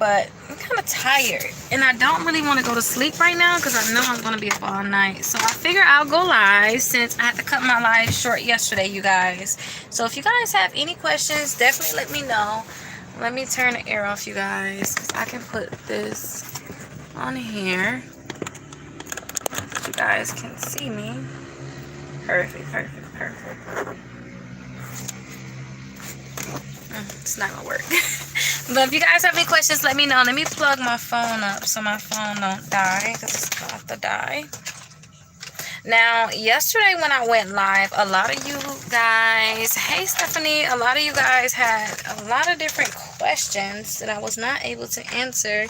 But I'm kind of tired, and I don't really want to go to sleep right now because I know I'm going to be up all night. So I figure I'll go live since I had to cut my live short yesterday, you guys. So if you guys have any questions, definitely let me know. Let me turn the air off, you guys, because I can put this on here so you guys can see me. Perfect. It's not gonna work. But if you guys have any questions, let me know. Let me plug my phone up so my phone don't die, because it's about to die. Now, yesterday when I went live, a lot of you guys, hey Stephanie, a lot of you guys had a lot of different questions that I was not able to answer.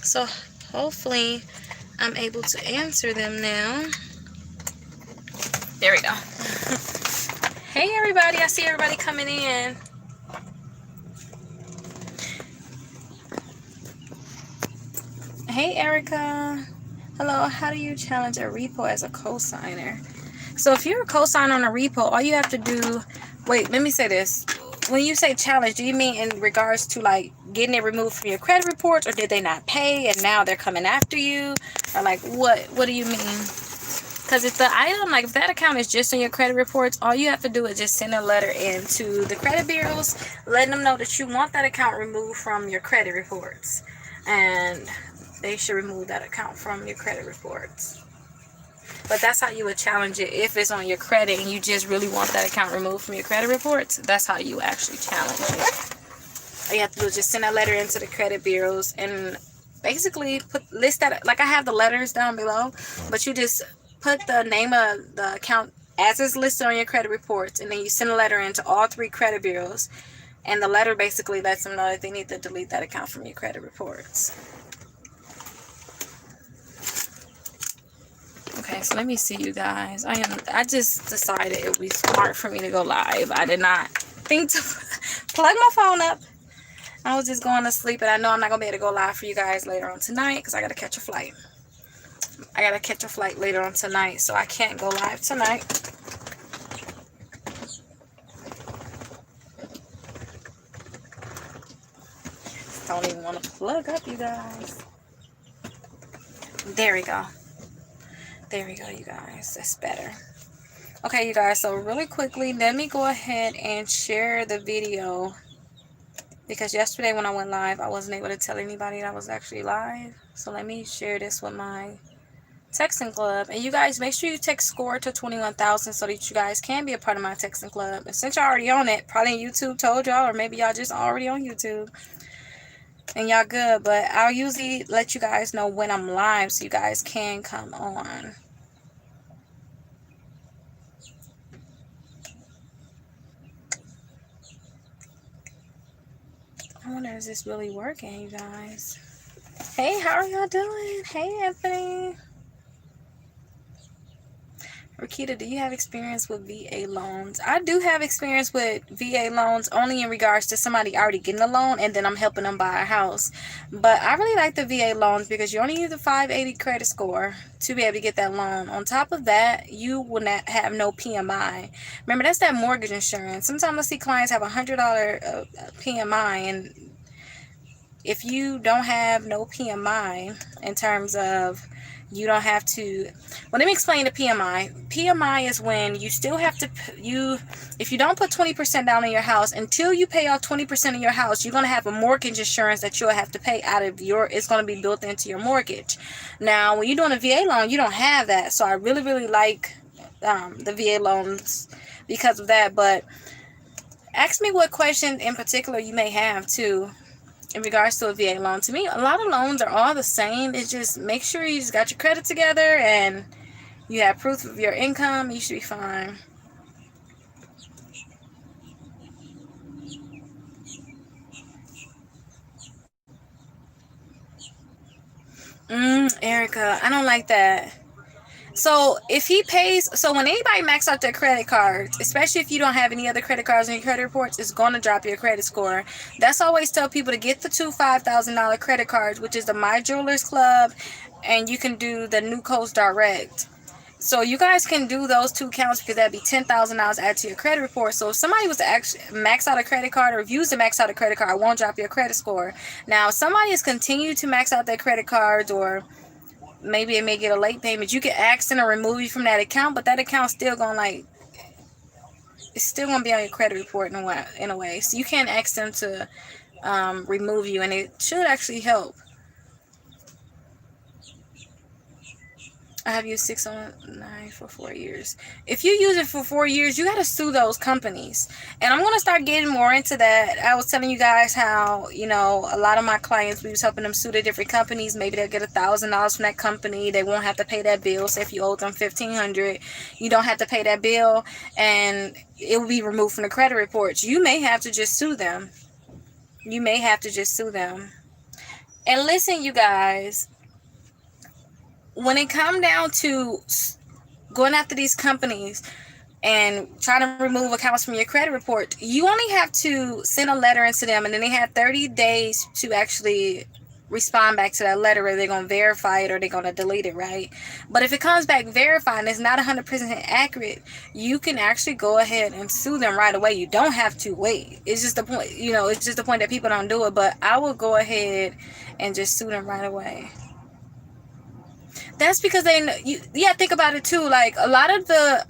So hopefully I'm able to answer them now. There we go. Hey everybody, I see everybody coming in. Hey Erica. Hello, how do you challenge a repo as a cosigner? So if you're a cosigner on a repo, all you have to do, wait, let me say this. When you say challenge, do you mean in regards to like getting it removed from your credit reports, or did they not pay and now they're coming after you? Or like what do you mean? Because if the item, like if that account is just in your credit reports, all you have to do is just send a letter in to the credit bureaus, letting them know that you want that account removed from your credit reports. And they should remove that account from your credit reports. But that's how you would challenge it. If it's on your credit and you just really want that account removed from your credit reports, that's how you actually challenge it. All you have to do is just send that letter into the credit bureaus and basically list that, like I have the letters down below, but you just put the name of the account as is listed on your credit reports, and then you send a letter into all 3 credit bureaus, and the letter basically lets them know that they need to delete that account from your credit reports. Okay, so let me see you guys. I just decided it would be smart for me to go live. I did not think to plug my phone up. I was just going to sleep, and I know I'm not going to be able to go live for you guys later on tonight because I got to catch a flight. I got to catch a flight later on tonight, so I can't go live tonight. Don't even want to plug up, you guys. There we go. There we go, you guys. That's better. Okay, you guys, so really quickly, let me go ahead and share the video, because yesterday when I went live, I wasn't able to tell anybody that I was actually live. So let me share this with my texting club. And you guys, make sure you text SCORE to 21,000 so that you guys can be a part of my texting club. And since y'all already on it, probably YouTube told y'all, or maybe y'all just already on YouTube and y'all good. But I'll usually let you guys know when I'm live so you guys can come on. I wonder, is this really working, you guys? Hey, how are y'all doing? Hey, Anthony. Rickita, do you have experience with VA loans? I do have experience with VA loans, only in regards to somebody already getting a loan and then I'm helping them buy a house. But I really like the VA loans because you only need the 580 credit score to be able to get that loan. On top of that, you will not have no PMI. Remember, that's that mortgage insurance. Sometimes I see clients have $100 PMI, and if you don't have no PMI, in terms of you don't have to, well, let me explain the PMI. PMI is when you still have to, if you don't put 20% down on your house, until you pay off 20% of your house, you're going to have a mortgage insurance that you'll have to pay out of it's going to be built into your mortgage. Now, when you're doing a VA loan, you don't have that. So I really, really like the VA loans because of that. But ask me what question in particular you may have too, in regards to a VA loan. To me, a lot of loans are all the same. It's just make sure you just got your credit together and you have proof of your income. You should be fine. Erica, I don't like that. So if he pays, so when anybody max out their credit cards, especially if you don't have any other credit cards on your credit reports, it's going to drop your credit score. That's always tell people to get the 2 $5,000 credit cards, which is the My Jewelers Club, and you can do the New Coast Direct. So you guys can do those 2 counts because that'd be $10,000 added to your credit report. So if somebody was to actually max out a credit card or refuse to max out a credit card, it won't drop your credit score. Now, if somebody has continued to max out their credit cards, or maybe it may get a late payment, you can ask them to remove you from that account, but that account's still gonna it's still gonna be on your credit report in a way. So you can't ask them to remove you, and it should actually help. I have used 609 for 4 years. If you use it for 4 years, you got to sue those companies. And I'm going to start getting more into that. I was telling you guys how, a lot of my clients, we was helping them sue the different companies. Maybe they'll get $1,000 from that company. They won't have to pay that bill. So if you owe them $1,500, you don't have to pay that bill, and it will be removed from the credit reports. You may have to just sue them. And listen, you guys, when it comes down to going after these companies and trying to remove accounts from your credit report, you only have to send a letter into them, and then they have 30 days to actually respond back to that letter, whether they're going to verify it or they're going to delete it, right? But if it comes back verified and it's not 100% accurate, you can actually go ahead and sue them right away. You don't have to wait. It's just the point, it's just the point that people don't do it. But I will go ahead and just sue them right away. That's because think about it too. Like a lot of the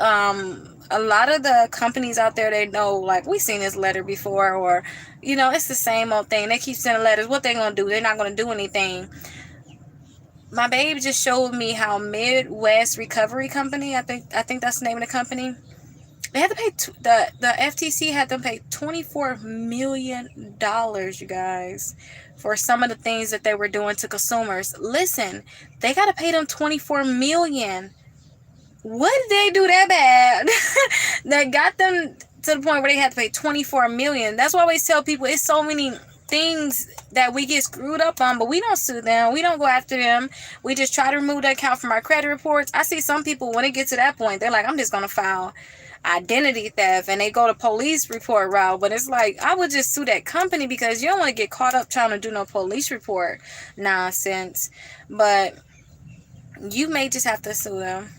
companies out there, they know, like, we seen this letter before, or it's the same old thing. They keep sending letters. What they gonna do? They're not gonna do anything. My babe just showed me how Midwest Recovery Company, I think that's the name of the company, they had to pay the FTC had to pay $24 million, you guys, for some of the things that they were doing to consumers. Listen, they got to pay them $24 million. What did they do that bad that got them to the point where they had to pay $24 million? That's why I always tell people, it's so many things that we get screwed up on, but we don't sue them. We don't go after them. We just try to remove that account from our credit reports. I see some people, when it gets to that point, they're like, I'm just going to file identity theft, and they go to police report route. But it's like, I would just sue that company, because you don't want to get caught up trying to do no police report nonsense. But you may just have to sue them.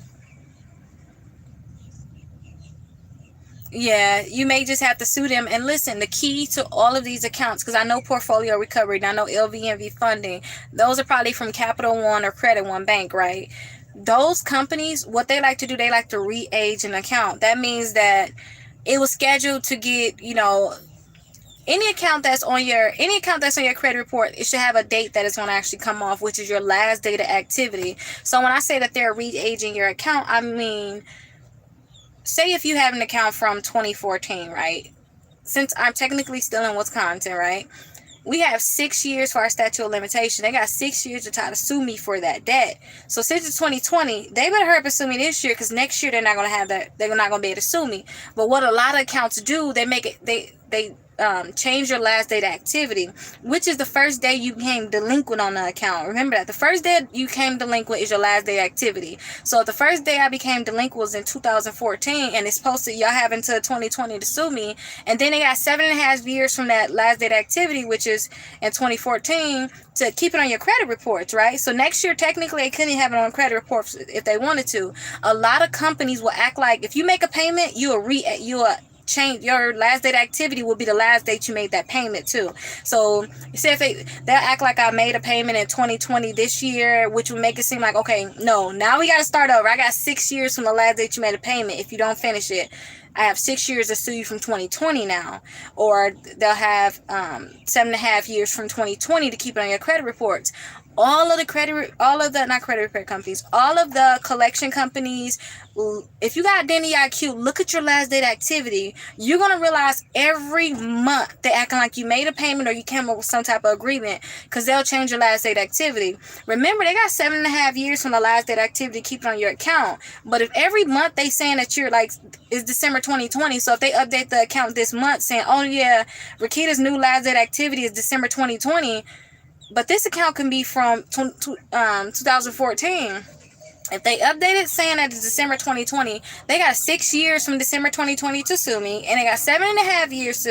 Yeah, you may just have to sue them. And listen, the key to all of these accounts, because I know Portfolio Recovery, and I know LVNV Funding, those are probably from Capital One or Credit One Bank, right? Those companies, what they like to do, they like to re-age an account. That means that it was scheduled to get, any account that's on your credit report, it should have a date that it's going to actually come off, which is your last date of activity. So when I say that they're re-aging your account, I mean, say if you have an account from 2014, right? Since I'm technically still in Wisconsin, right? We have 6 years for our statute of limitation. They got 6 years to try to sue me for that debt. So since it's 2020, they better hurry up and sue me this year, because next year they're not going to have that. They're not going to be able to sue me. But what a lot of accounts do, they make it, they change your last date of activity, which is the first day you became delinquent on the account. Remember that the first day you came delinquent is your last day of activity. So the first day I became delinquent was in 2014, and it's posted, y'all have until 2020 to sue me. And then they got 7.5 years from that last date of activity, which is in 2014, to keep it on your credit reports, right? So next year, technically, they couldn't have it on credit reports if they wanted to. A lot of companies will act like if you make a payment, you'll change your last date activity will be the last date you made that payment too. So say if they'll act like I made a payment in 2020 this year, which would make it seem like, okay, no, now we got to start over. I got 6 years from the last date you made a payment. If you don't finish it, I have 6 years to sue you from 2020 now. Or they'll have 7.5 years from 2020 to keep it on your credit reports. All of the collection companies, if you got Identity IQ, look at your last date activity. You're going to realize every month they're acting like you made a payment or you came up with some type of agreement, because they'll change your last date activity. Remember, they got 7.5 years from the last date activity to keep it on your account. But if every month they saying that you're like, it's December 2020, so if they update the account this month saying, oh yeah, Rickita's new last date activity is December 2020, but this account can be from 2014. If they update it saying that it's December 2020, they got 6 years from December 2020 to sue me, and they got 7.5 years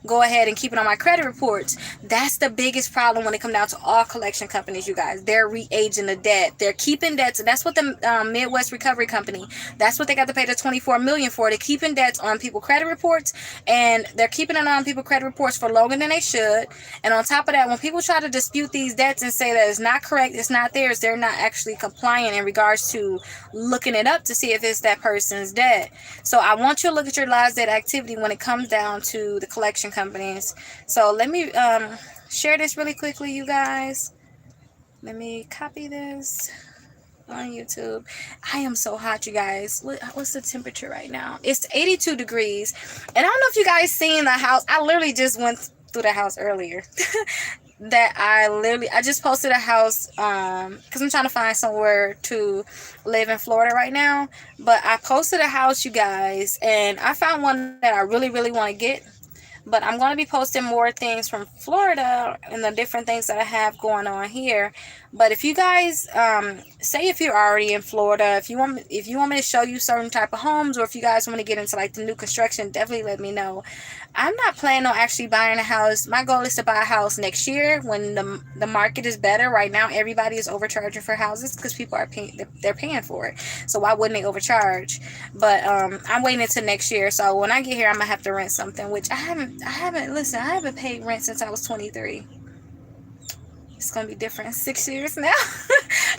go ahead and keep it on my credit reports. That's the biggest problem when it comes down to all collection companies, you guys. They're re-aging the debt. They're keeping debts. That's what the Midwest Recovery Company, that's what they got to pay the $24 million for. They're keeping debts on people credit reports, and they're keeping it on people credit reports for longer than they should. And on top of that, when people try to dispute these debts and say that it's not correct, it's not theirs, they're not actually compliant in regards to looking it up to see if it's that person's debt. So I want you to look at your last debt activity when it comes down to the collection companies. So let me share this really quickly, you guys. Let me copy this on YouTube. I am so hot, you guys. What's the temperature right now? It's 82 degrees. And I don't know if you guys seen the house. I literally just went through the house earlier. That I just posted a house because I'm trying to find somewhere to live in Florida right now. But I posted a house, you guys, and I found one that I really, really want to get. But I'm going to be posting more things from Florida and the different things that I have going on here. But if you guys, say if you're already in Florida, if you want me to show you certain type of homes, or if you guys want to get into like the new construction, definitely let me know. I'm not planning on actually buying a house. My goal is to buy a house next year when the market is better. Right now, everybody is overcharging for houses because people are they're paying for it. So why wouldn't they overcharge? But I'm waiting until next year. So when I get here, I'm gonna have to rent something, which I haven't paid rent since I was 23. It's gonna be different in 6 years now.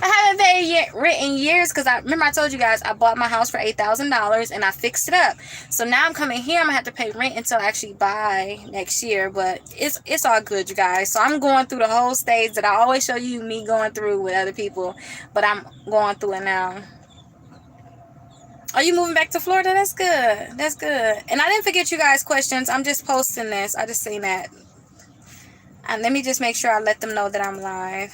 I haven't paid rent in years because I remember I told you guys I bought my house for $8,000 and I fixed it up. So now I'm coming here, I'm gonna have to pay rent until I actually buy next year. But it's all good, you guys. So I'm going through the whole stage that I always show you me going through with other people, but I'm going through it now. Are you moving back to Florida? That's good. That's good. And I didn't forget you guys' questions. I'm just posting this. I just seen that. And let me just make sure I let them know that I'm live.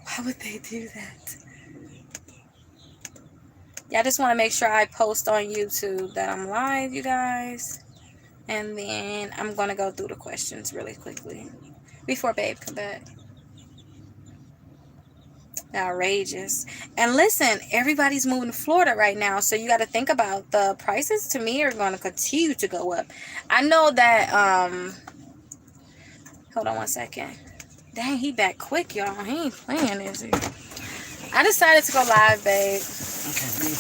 Why would they do that? Yeah, I just want to make sure I post on YouTube that I'm live, you guys. And then I'm going to go through the questions really quickly before Babe come back. Outrageous. And listen, everybody's moving to Florida right now, so you got to think about the prices. To me, are going to continue to go up. I know that hold on one second. Dang, he back quick, y'all. He ain't playing, is he? I decided to go live, babe. Okay,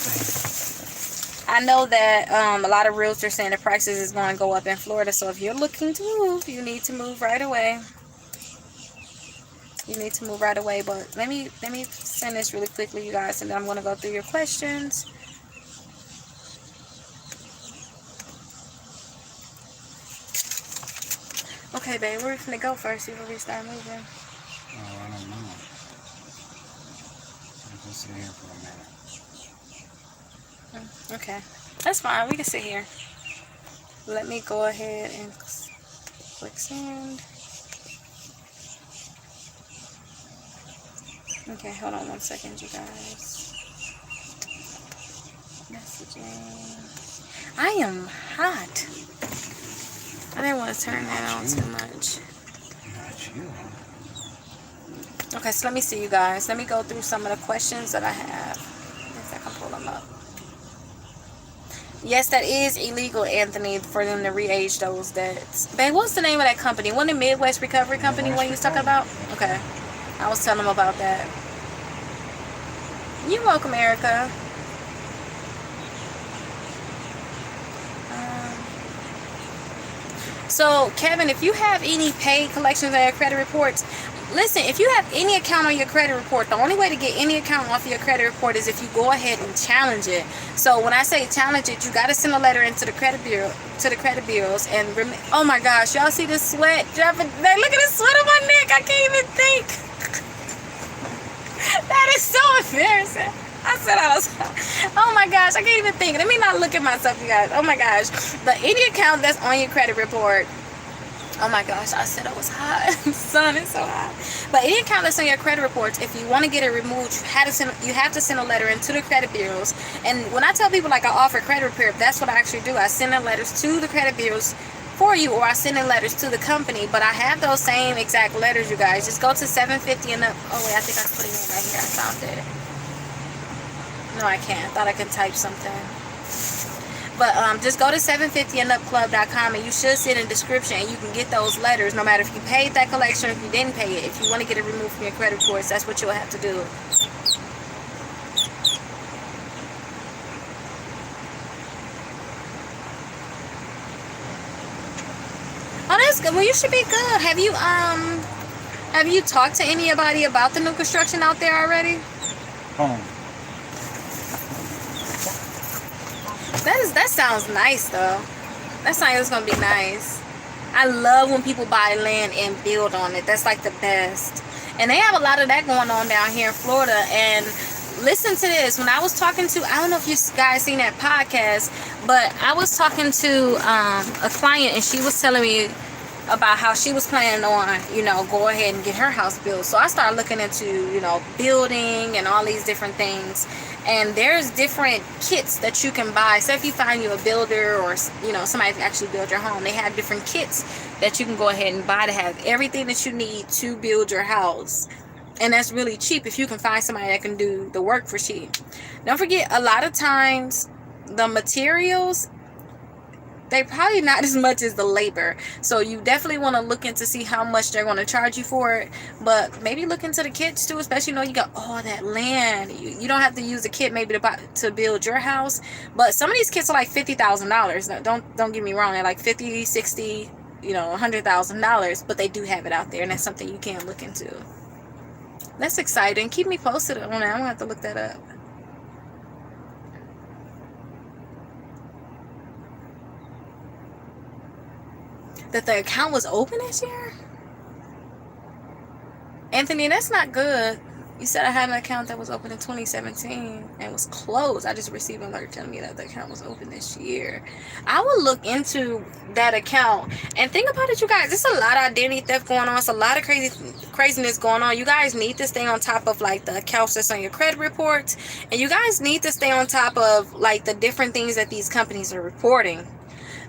I know that a lot of realtors saying the prices is going to go up in Florida, so if you're looking to move, you need to move right away. You need to move right away. But let me send this really quickly, you guys, and then I'm going to go through your questions. Okay, babe, where are we going to go first before we start moving? Oh, I don't know. I'll just sit here for a minute. Okay, that's fine. We can sit here. Let me go ahead and click send. Okay, hold on one second, you guys. Messaging. I am hot. I didn't want to turn that on too much. Not you. Okay, so let me see, you guys. Let me go through some of the questions that I have. If I can pull them up. Yes, that is illegal, Anthony, for them to re-age those debts. Babe, what's the name of that company? Wasn't it Midwest Recovery Company what you was talking about? Okay. I was telling them about that. You're welcome, Erica. So, Kevin, if you have any paid collections on your credit reports, listen, if you have any account on your credit report, the only way to get any account off your credit report is if you go ahead and challenge it. So when I say challenge it, you got to send a letter into the credit bureau, to the credit bureaus. And oh my gosh, y'all see this sweat dropping? Look at the sweat on my neck. I can't even think. That is so embarrassing. I said I was, oh my gosh, I can't even think. Let me not look at myself, you guys. Oh my gosh. But any account that's on your credit report, oh my gosh, I said I was hot. Sun is so hot. But any account that's on your credit reports, if you want to get it removed, you have to send a letter into the credit bureaus. And when I tell people like I offer credit repair, that's what I actually do. I send in letters to the credit bureaus for you, or I send in letters to the company. But I have those same exact letters, you guys. Just go to 750 and up. Oh wait, I think I put it in right here. I found it. No, I can't. I thought I could type something. But just go to 750andupclub.com, and you should see it in the description, and you can get those letters no matter if you paid that collection or if you didn't pay it. If you want to get it removed from your credit reports, that's what you'll have to do. Oh, that's good. Well, you should be good. Have you talked to anybody about the new construction out there already? That sounds nice though. That sounds like it's gonna be nice. I love when people buy land and build on it. That's like the best. And they have a lot of that going on down here in Florida. And listen to this. When I was talking to, I don't know if you guys seen that podcast, but I was talking to a client, and she was telling me about how she was planning on, go ahead and get her house built. So I started looking into, building and all these different things. And there's different kits that you can buy. So if you find you a builder or, somebody can actually build your home, they have different kits that you can go ahead and buy to have everything that you need to build your house. And that's really cheap if you can find somebody that can do the work for cheap. Don't forget, a lot of times the materials, they probably not as much as the labor. So you definitely want to look into see how much they're going to charge you for it. But maybe look into the kits too, especially you got all that land. You don't have to use a kit maybe to build your house. But some of these kits are like $50,000. Don't get me wrong. They're like 50, 60, $100,000. But they do have it out there, and that's something you can look into. That's exciting. Keep me posted on that. I'm going to have to look that up. That the account was open this year? Anthony, that's not good. You said I had an account that was open in 2017 and was closed. I just received an alert telling me that the account was open this year. I will look into that account. And think about it, you guys. There's a lot of identity theft going on. It's a lot of craziness going on. You guys need to stay on top of like the accounts that's on your credit reports. And you guys need to stay on top of like the different things that these companies are reporting.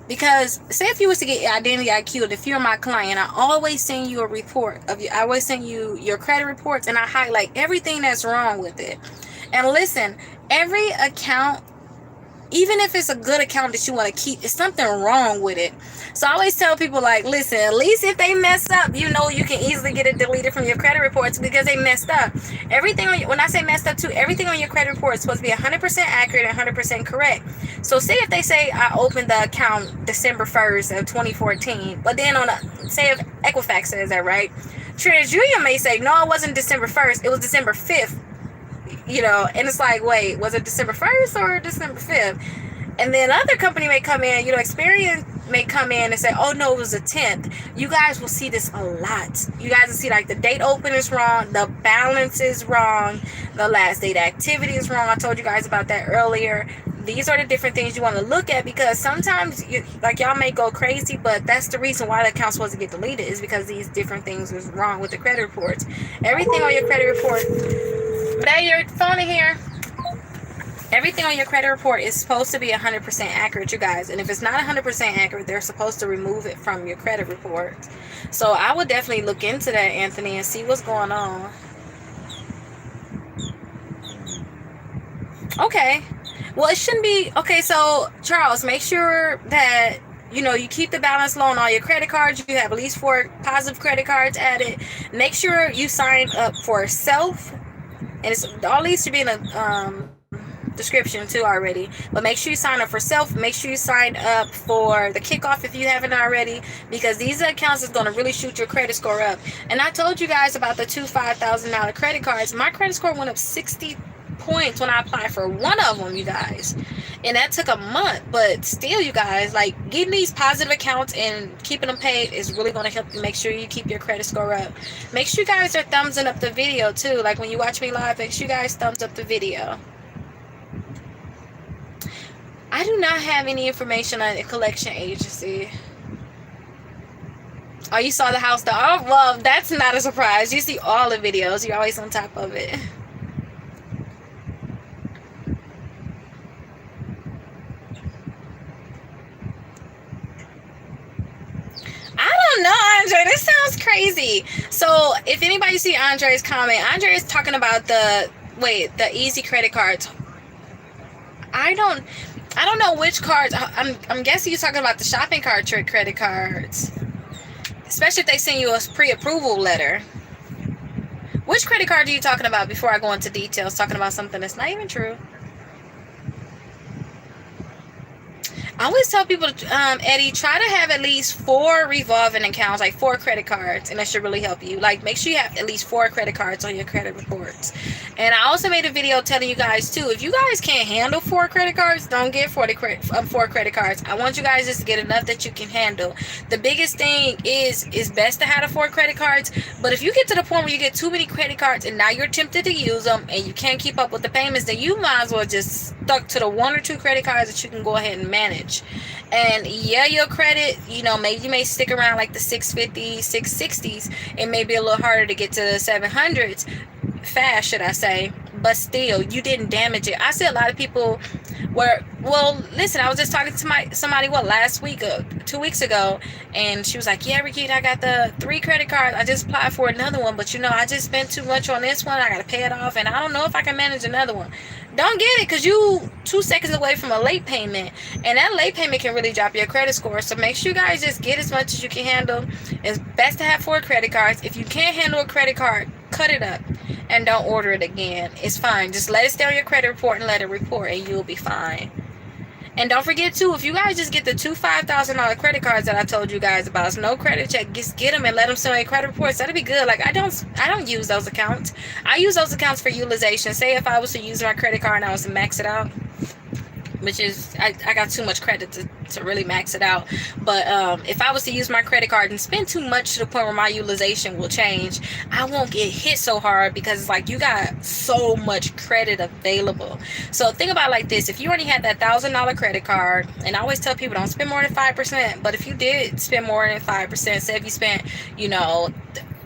Because say if you was to get identity IQ, if you're my client, I always send you a report I always send you your credit reports, and I highlight everything that's wrong with it. And listen, every account, even if it's a good account that you want to keep, there's something wrong with it. So I always tell people, like, listen, at least if they mess up, you can easily get it deleted from your credit reports because they messed up. Everything when I say messed up too, everything on your credit report is supposed to be 100% accurate and 100% correct. So say if they say I opened the account December 1st of 2014, but then say if Equifax says that, right? TransUnion may say, no, it wasn't December 1st, it was December 5th. And it's like, wait, was it December 1st or December 5th? And then another company may come in, Experian may come in and say, oh no, it was the 10th. You guys will see this a lot. You guys will see like the date open is wrong, the balance is wrong, the last date activity is wrong. I told you guys about that earlier. These are the different things you want to look at, because sometimes y'all may go crazy, but that's the reason why the account's supposed to get deleted, is because these different things was wrong with the credit reports. Everything on your credit report, but your phone in here. Everything on your credit report is supposed to be 100% accurate, you guys. And if it's not 100% accurate, they're supposed to remove it from your credit report. So I would definitely look into that, Anthony, and see what's going on. Okay. Well, it shouldn't be. Okay, so Charles, make sure that you keep the balance low on all your credit cards. You have at least 4 positive credit cards added. Make sure you sign up for self, and all these should be in a description too already. But make sure you sign up for self. Make sure you sign up for the kickoff if you haven't already, because these accounts is going to really shoot your credit score up. And I told you guys about the 2 $5,000 credit cards. My credit score went up 60 points when I applied for one of them, you guys, and that took a month. But still, you guys, like, getting these positive accounts and keeping them paid is really going to help you make sure you keep your credit score up. Make sure you guys are thumbsing up the video too. Like when you watch me live, make sure you guys thumbs up the video. I do not have any information on a collection agency. Oh, you saw the house though. Oh, well, that's not a surprise. You see all the videos. You're always on top of it. I don't know, Andre. This sounds crazy. So, if anybody see Andre's comment, Andre is talking about the easy credit cards. I don't know which cards. I'm guessing you're talking about the shopping cart trick credit cards, especially if they send you a pre-approval letter. Which credit card are you talking about before I go into details, talking about something that's not even true? I always tell people, Eddie, try to have at least 4 revolving accounts, like 4 credit cards, and that should really help you. Like, make sure you have at least 4 credit cards on your credit reports. And I also made a video telling you guys, too, if you guys can't handle 4 credit cards, don't get 4 credit cards. I want you guys just to get enough that you can handle. The biggest thing is best to have the 4 credit cards, but if you get to the point where you get too many credit cards and now you're tempted to use them and you can't keep up with the payments, then you might as well just stuck to the 1 or 2 credit cards that you can go ahead and manage. And yeah, your credit, maybe you may stick around like the 650s, 660s. It may be a little harder to get to the 700s fast, should I say, but still, you didn't damage it. I see a lot of people listen, I was just talking to somebody last week, 2 weeks ago, and she was like, yeah, Rickita, I got the 3 credit cards. I just applied for another one, but I just spent too much on this one. I got to pay it off, and I don't know if I can manage another one. Don't get it, because you 2 seconds away from a late payment, and that late payment can really drop your credit score. So make sure you guys just get as much as you can handle. It's best to have 4 credit cards. If you can't handle a credit card, cut it up and don't order it again. It's fine. Just let it stay on your credit report and let it report, and you'll be fine. And don't forget too, if you guys just get the 2 $5,000 credit cards that I told you guys about, it's no credit check, just get them and let them send your credit reports. That'll be good. Like, I don't use those accounts. I use those accounts for utilization. Say if I was to use my credit card and I was to max it out, which is, I got too much credit to really max it out. But if I was to use my credit card and spend too much to the point where my utilization will change, I won't get hit so hard, because it's like you got so much credit available. So think about it like this. If you already had that $1,000 credit card, and I always tell people don't spend more than 5%, but if you did spend more than 5%, say if you spent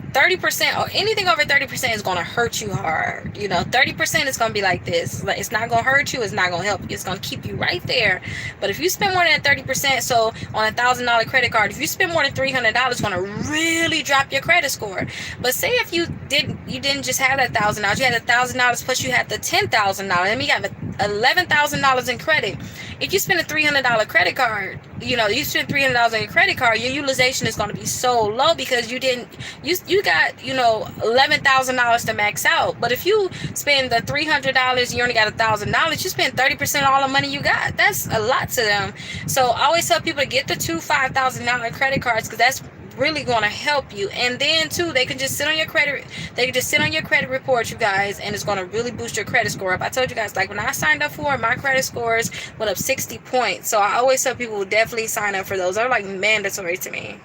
30% or anything over 30% is going to hurt you hard. 30% is going to be like this. It's not going to hurt you. It's not going to help you. It's going to keep you right there. But if you spend more than 30%, so on a $1,000 credit card, if you spend more than $300, it's going to really drop your credit score. But say if you didn't just have that $1,000, you had $1,000 plus you had the $10,000, and you got $11,000 in credit. If you spend a $300 credit card, you spend $300 on your credit card, your utilization is going to be so low, because you got $11,000 to max out. But if you spend the $300, you only got $1,000, you spend 30% of all the money you got. That's a lot to them. So I always tell people to get the 2 $5,000 credit cards, because that's really going to help you. And then too, they can just sit on your credit report, you guys, and it's going to really boost your credit score up. I told you guys, like, when I signed up for it, my credit scores went up 60 points. So I always tell people definitely sign up for those. They're like mandatory to me.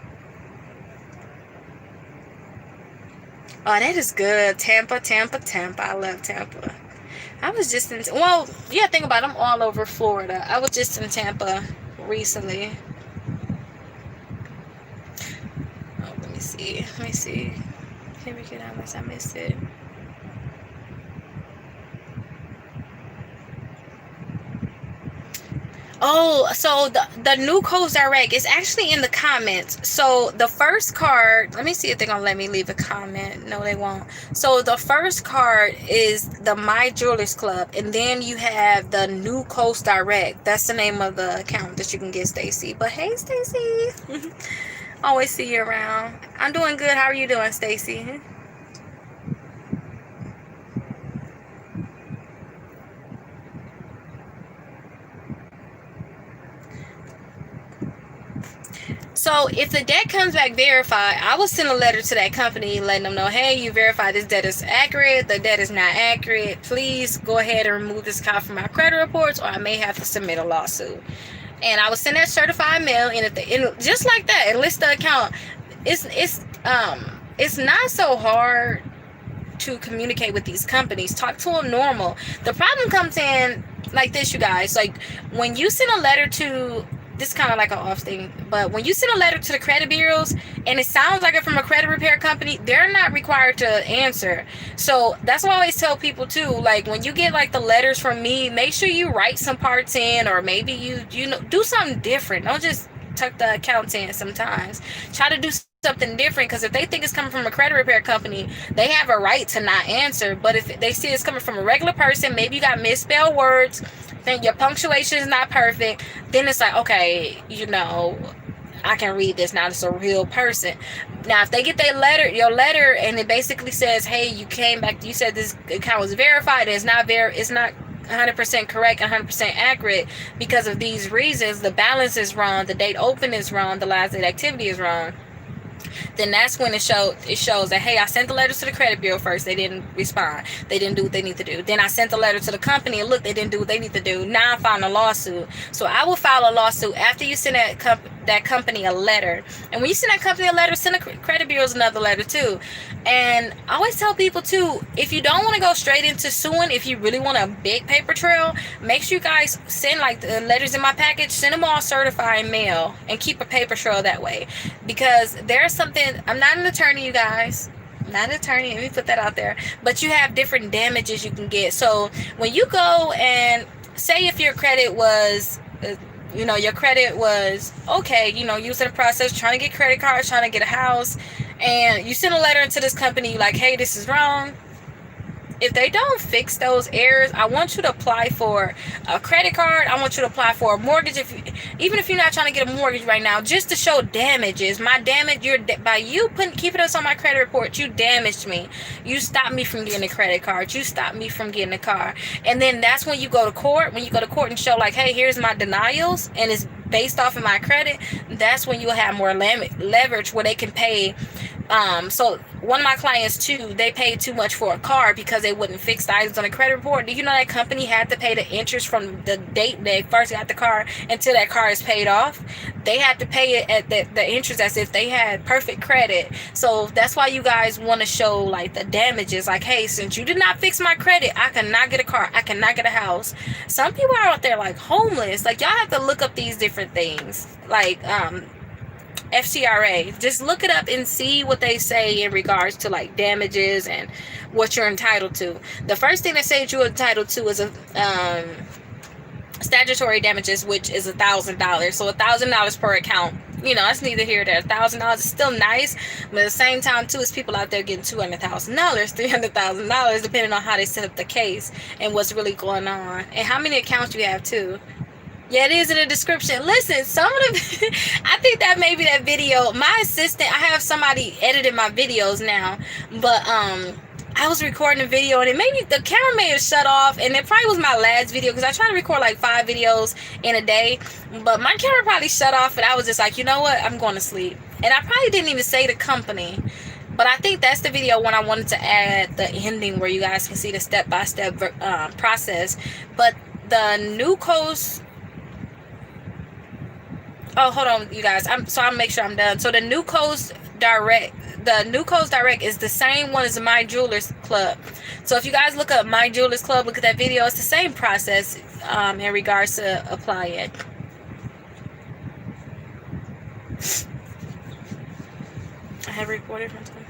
Oh, that is good. Tampa. I love Tampa. I was just think about it, I'm all over Florida. I was just in Tampa recently. Let me see. Can we get how much I missed it? Oh, so the new Coast Direct is actually in the comments. So the first card, let me see if they're going to let me leave a comment. No, they won't. So the first card is the My Jewelers Club. And then you have the new Coast Direct. That's the name of the account that you can get, Stacy. But hey, Stacy. Always see you around. I'm doing good. How are you doing, Stacy? So if the debt comes back verified, I will send a letter to that company letting them know, hey, you verified this debt is accurate. The debt is not accurate. Please go ahead and remove this account from my credit reports, or I may have to submit a lawsuit. And I will send that certified mail, and just like that, and list the account. It's not so hard to communicate with these companies. Talk to them normal. The problem comes in like this, you guys. Like, when you send a letter to, this is kind of like an off thing, but when you send a letter to the credit bureaus and it sounds like it's from a credit repair company, they're not required to answer. So that's what I always tell people too. Like, when you get like the letters from me, make sure you write some parts in, or maybe you do something different. Don't just tuck the accounts in. Sometimes try to do something different, because if they think it's coming from a credit repair company, they have a right to not answer. But if they see it's coming from a regular person, maybe you got misspelled words, then your punctuation is not perfect, then it's like, okay, I can read this now. It's a real person. Now, if they get your letter, and it basically says, hey, you came back, you said this account was verified, it's not 100% correct, 100% accurate because of these reasons, the balance is wrong, the date open is wrong, the last date activity is wrong, then that's when it shows that, hey, I sent the letters to the credit bureau first, they didn't respond, they didn't do what they need to do. Then I sent the letter to the company, and look, they didn't do what they need to do. Now I'm filing a lawsuit. So I will file a lawsuit after you send that company a letter. And when you send that company a letter, send the credit bureaus another letter too. And I always tell people too, if you don't want to go straight into suing, if you really want a big paper trail, make sure you guys send like the letters in my package, send them all certified mail, and keep a paper trail that way. Because there's something, I'm not an attorney, you guys, not an attorney, let me put that out there, but you have different damages you can get. So when you go and say if your credit was your credit was okay, you was in the process trying to get credit cards, trying to get a house, and you send a letter into this company like, hey, this is wrong. If they don't fix those errors, I want you to apply for a credit card. I want you to apply for a mortgage, even if you're not trying to get a mortgage right now, just to show damages. My damage, by you keeping us on my credit report, you damaged me. You stopped me from getting a credit card. You stopped me from getting a car. And then that's when you go to court. When you go to court and show like, hey, here's my denials, and it's based off of my credit, that's when you'll have more leverage where they can pay. So one of my clients too, they paid too much for a car because they wouldn't fix the items on the credit report. Do you know that company had to pay the interest from the date they first got the car until that car is paid off? They had to pay it at the interest as if they had perfect credit. So that's why you guys want to show like the damages, like, hey, since you did not fix my credit, I cannot get a car, I cannot get a house. Some people are out there like homeless. Like, y'all have to look up these different things, like FCRA. Just look it up and see what they say in regards to like damages and what you're entitled to. The first thing they say you're entitled to is a statutory damages, which is $1,000. So $1,000 per account. That's neither here nor there. $1,000 is still nice, but at the same time too, is people out there getting $200,000, $300,000, depending on how they set up the case and what's really going on and how many accounts you have too. Yeah, it is in the description. Listen, some of the I think that maybe that video, my assistant, I have somebody editing my videos now, but I was recording a video and the camera may have shut off, and it probably was my last video because I try to record like 5 videos in a day, but my camera probably shut off and I was just like, you know what, I'm going to sleep. And I probably didn't even say the company, but I think that's the video when I wanted to add the ending where you guys can see the step-by-step process. But the New Coast, oh, hold on, you guys. I'll make sure I'm done. So the New Coast Direct is the same one as the My Jewelers Club. So if you guys look up My Jewelers Club, look at that video. It's the same process in regards to apply it. I have recorded from time.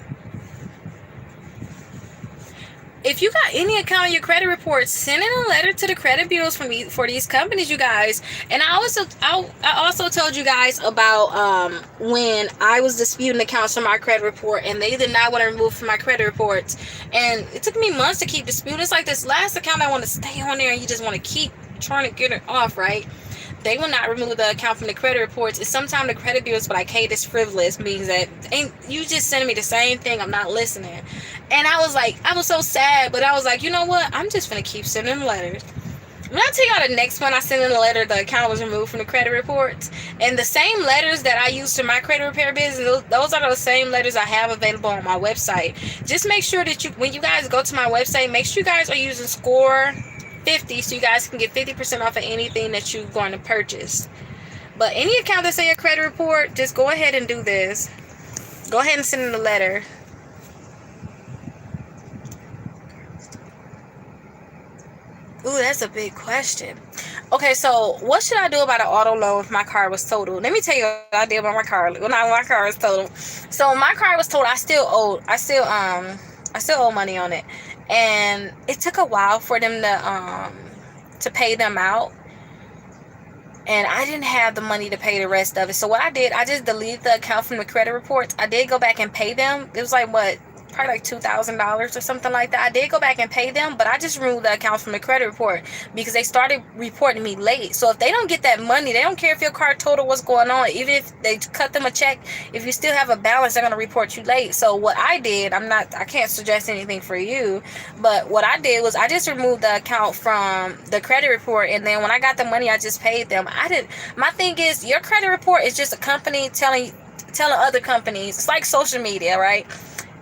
If you got any account on your credit report, send in a letter to the credit bureaus for these companies, you guys. And I also told you guys about when I was disputing accounts from my credit report and they did not want to remove from my credit reports. And it took me months to keep disputing. It's like this last account I want to stay on there and you just want to keep trying to get it off, right? They will not remove the account from the credit reports. And sometimes the credit bureaus be like, hey, this frivolous, means that you just sending me the same thing. I'm not listening. And I was so sad, but I was like, you know what? I'm just going to keep sending letters. When I tell y'all the next one I sent in a letter, the account was removed from the credit reports. And the same letters that I use to my credit repair business, those are the same letters I have available on my website. Just make sure that when you guys go to my website, make sure you guys are using Score 50 so you guys can get 50% off of anything that you're going to purchase. But any account that's in your credit report, just go ahead and do this. Go ahead and send in a letter. Ooh, that's a big question. Okay, so what should I do about an auto loan if my car was totaled? Let me tell you what I did about my car. Well, not my car was totaled. So my car was totaled. I still owe money on it, and it took a while for them to pay them out, and I didn't have the money to pay the rest of it. So what I did, I just deleted the account from the credit reports. I did go back and pay them. It was like, what, probably like $2,000 or something like that. I did go back and pay them, but I just removed the account from the credit report because they started reporting me late. So if they don't get that money, they don't care if your car total, what's going on. Even if they cut them a check, if you still have a balance, they're going to report you late. So what I did, I can't suggest anything for you, but what I did was I just removed the account from the credit report, and then when I got the money, I just paid them. My thing is, your credit report is just a company telling other companies. It's like social media, right?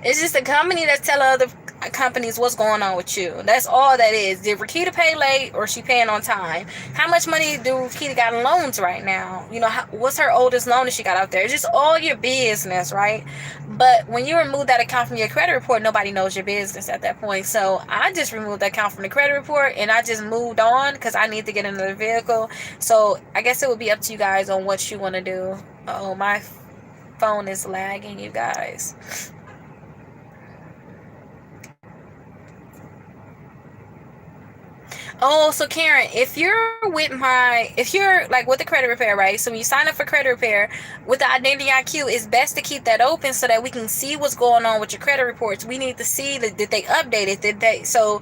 It's just a company that's telling other companies what's going on with you. That's all that is. Did Rickita pay late or she paying on time? How much money do Rickita got in loans right now? What's her oldest loan that she got out there? It's just all your business, right? But when you remove that account from your credit report, nobody knows your business at that point. So I just removed that account from the credit report and I just moved on because I need to get another vehicle. So I guess it would be up to you guys on what you want to do. Oh, my phone is lagging, you guys. Oh, so Karen, if you're like with the credit repair, right? So when you sign up for credit repair with the Identity IQ, it's best to keep that open so that we can see what's going on with your credit reports. We need to see that they updated. So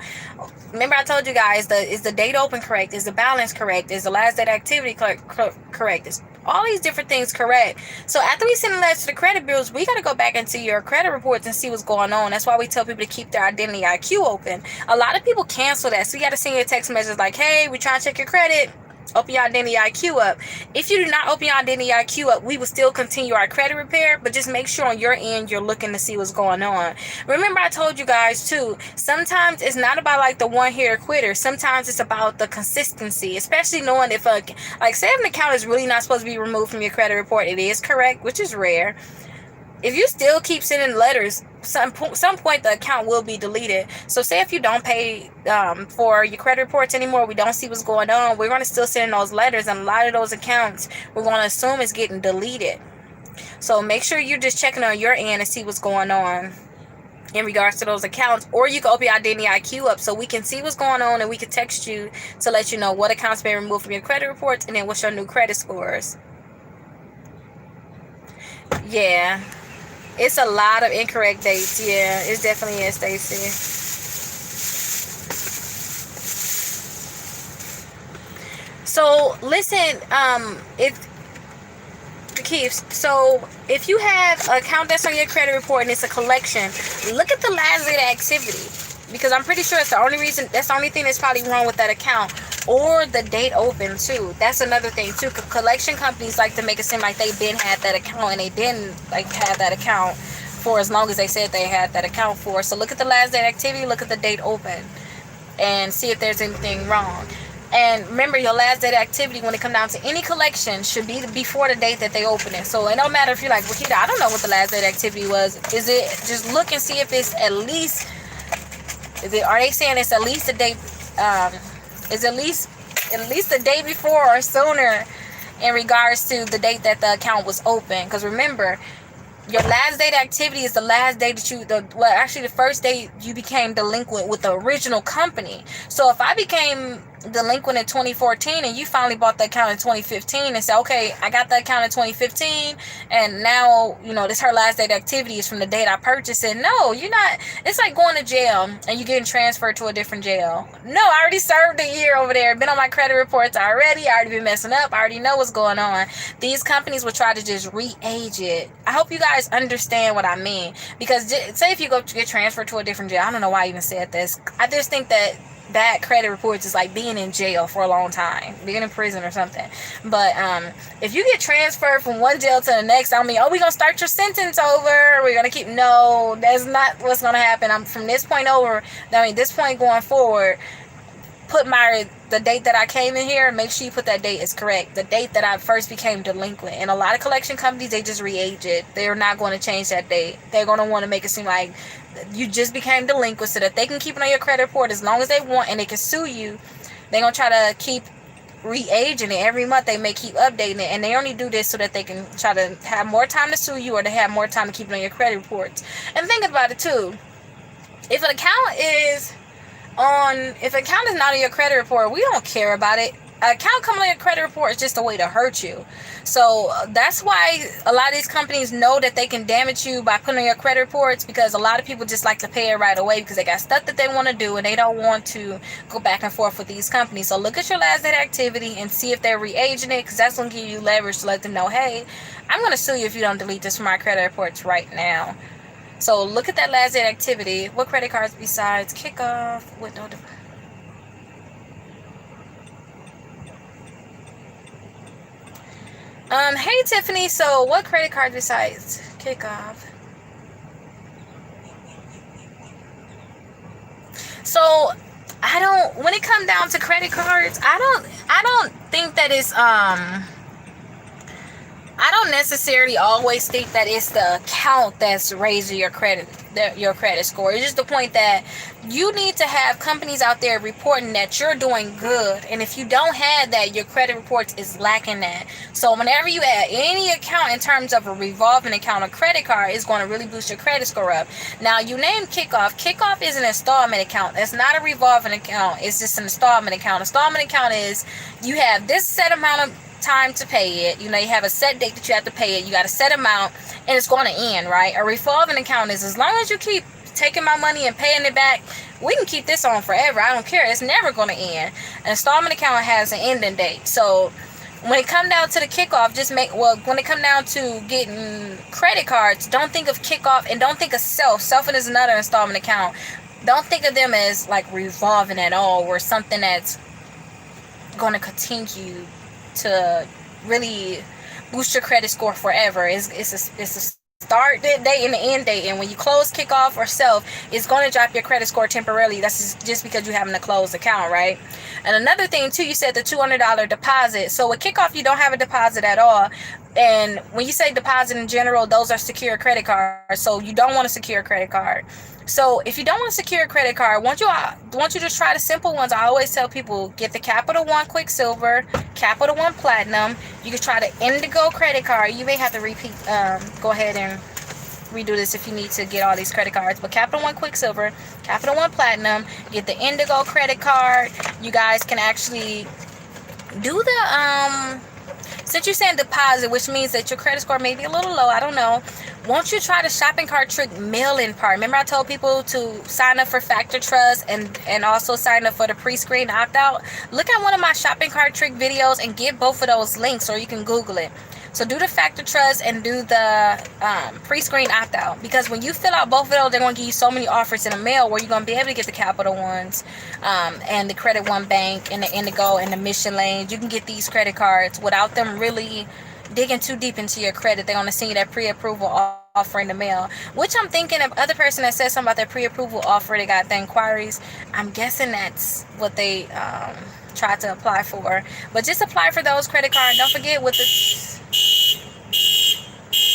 remember I told you guys, is the date open correct? Is the balance correct? Is the last date activity correct? Is all these different things correct? So after we send a letter to the credit bureaus, we got to go back into your credit reports and see what's going on. That's why we tell people to keep their Identity IQ open. A lot of people cancel that, so you got to send your text message like, hey, we trying to check your credit. Open your Identity IQ up. If you do not open your Identity IQ up, we will still continue our credit repair, but just make sure on your end you're looking to see what's going on. Remember I told you guys too, sometimes it's not about like the one hitter quitter. Sometimes it's about the consistency, especially knowing if say if an account is really not supposed to be removed from your credit report, it is correct, which is rare. If you still keep sending letters, some point the account will be deleted. So say if you don't pay for your credit reports anymore, we don't see what's going on, we're going to still send those letters, and a lot of those accounts we're going to assume is getting deleted. So make sure you're just checking on your end and see what's going on in regards to those accounts. Or you can open your Identity IQ up so we can see what's going on, and we can text you to let you know what accounts been removed from your credit reports and then what's your new credit scores. Yeah, it's a lot of incorrect dates. Yeah, it definitely is, Stacy. So listen, if you have an account that's on your credit report and it's a collection, look at the last day of activity, because I'm pretty sure that's the only thing that's probably wrong with that account, or the date open too. That's another thing too. Collection companies like to make it seem like they been had that account, and they didn't have that account for as long as they said they had that account for. So look at the last day of activity, look at the date open, and see if there's anything wrong. And remember, your last date of activity, when it comes down to any collection, should be before the date that they open it. So it don't matter if you're like, Rickita, I don't know what the last date of activity was. Is it, just look and see if it's at least, are they saying it's at least a date, is at least the day before or sooner in regards to the date that the account was open? Because remember, your last date activity is the last day that the first day you became delinquent with the original company. So if I became delinquent in 2014 and you finally bought the account in 2015 and said, okay, I got the account in 2015 and now this her last date activity is from the date I purchased it. No, you're not. It's like going to jail and you getting transferred to a different jail. No, I already served a year over there, been on my credit reports already, I already been messing up, I already know what's going on. These companies will try to just re-age it. I hope you guys understand what I mean, because say if you go to get transferred to a different jail, I don't know why I even said this, I just think that credit reports is like being in jail for a long time, being in prison or something. But if you get transferred from one jail to the next, we're gonna start your sentence over, we're gonna keep, no, that's not what's gonna happen. I'm from this point over, this point going forward, put the date that I came in here, make sure you put that date is correct, the date that I first became delinquent. And a lot of collection companies, they just re-age it. They're not going to change that date. They're going to want to make it seem like you just became delinquent so that they can keep it on your credit report as long as they want, and they can sue you. They're going to try to keep re-aging it every month. They may keep updating it, and they only do this so that they can try to have more time to sue you, or to have more time to keep it on your credit reports. And think about it too, if an account is not on your credit report, we don't care about it. account coming on your credit report is just a way to hurt you. So that's why a lot of these companies know that they can damage you by putting on your credit reports, because a lot of people just like to pay it right away because they got stuff that they want to do and they don't want to go back and forth with these companies. So look at your last day activity and see if they're re-aging it, because that's going to give you leverage to let them know, hey, I'm going to sue you if you don't delete this from my credit reports right now. So look at that last day activity. What credit cards besides Kickoff with no deposit? Hey Tiffany, so what credit card besides Kickoff? So when it comes down to credit cards, I don't think that it's I don't necessarily always think that it's the account that's raising your credit score. It's just the point that you need to have companies out there reporting that you're doing good, and if you don't have that, your credit reports is lacking that. So whenever you add any account in terms of a revolving account or credit card, it's going to really boost your credit score up. Now you named Kickoff is an installment account. That's not a revolving account. It's just an installment account. Installment account is you have this set amount of time to pay it. You have a set date that you have to pay it. You got a set amount and it's going to end, right? A revolving account is as long as you keep taking my money and paying it back, we can keep this on forever. I don't care. It's never going to end. An installment account has an ending date. So when it comes down to the Kickoff, when it comes down to getting credit cards, don't think of Kickoff and don't think of Self. Self is another installment account. Don't think of them as like revolving at all, or something that's going to continue to really boost your credit score forever. It's a start date and an end date, and when you close Kickoff or Self, it's going to drop your credit score temporarily. That's just because you're having a closed account, right? And another thing too, you said the $200 deposit. So with Kickoff, you don't have a deposit at all. And when you say deposit in general, those are secure credit cards. So you don't want a secure credit card. So if you don't want a secure credit card, won't you just try the simple ones? I always tell people, get the Capital One Quicksilver, Capital One Platinum. You can try the Indigo credit card. You may have to go ahead and redo this if you need to get all these credit cards. But Capital One Quicksilver, Capital One Platinum, get the Indigo credit card. You guys can actually do the since you're saying deposit, which means that your credit score may be a little low, I don't know. Won't you try the shopping cart trick mail-in part? Remember I told people to sign up for Factor Trust and also sign up for the pre-screen opt-out? Look at one of my shopping cart trick videos and get both of those links, or you can Google it. So do the Factor Trust and do the pre-screen opt-out, because when you fill out both of those, they're going to give you so many offers in the mail where you're going to be able to get the Capital Ones and the Credit One Bank and the Indigo and the Mission Lanes. You can get these credit cards without them really digging too deep into your credit. They're going to send you that pre-approval offer in the mail, which I'm thinking of other person that said something about that pre-approval offer. They got the inquiries. I'm guessing that's what they tried to apply for. But just apply for those credit cards. Don't forget with the...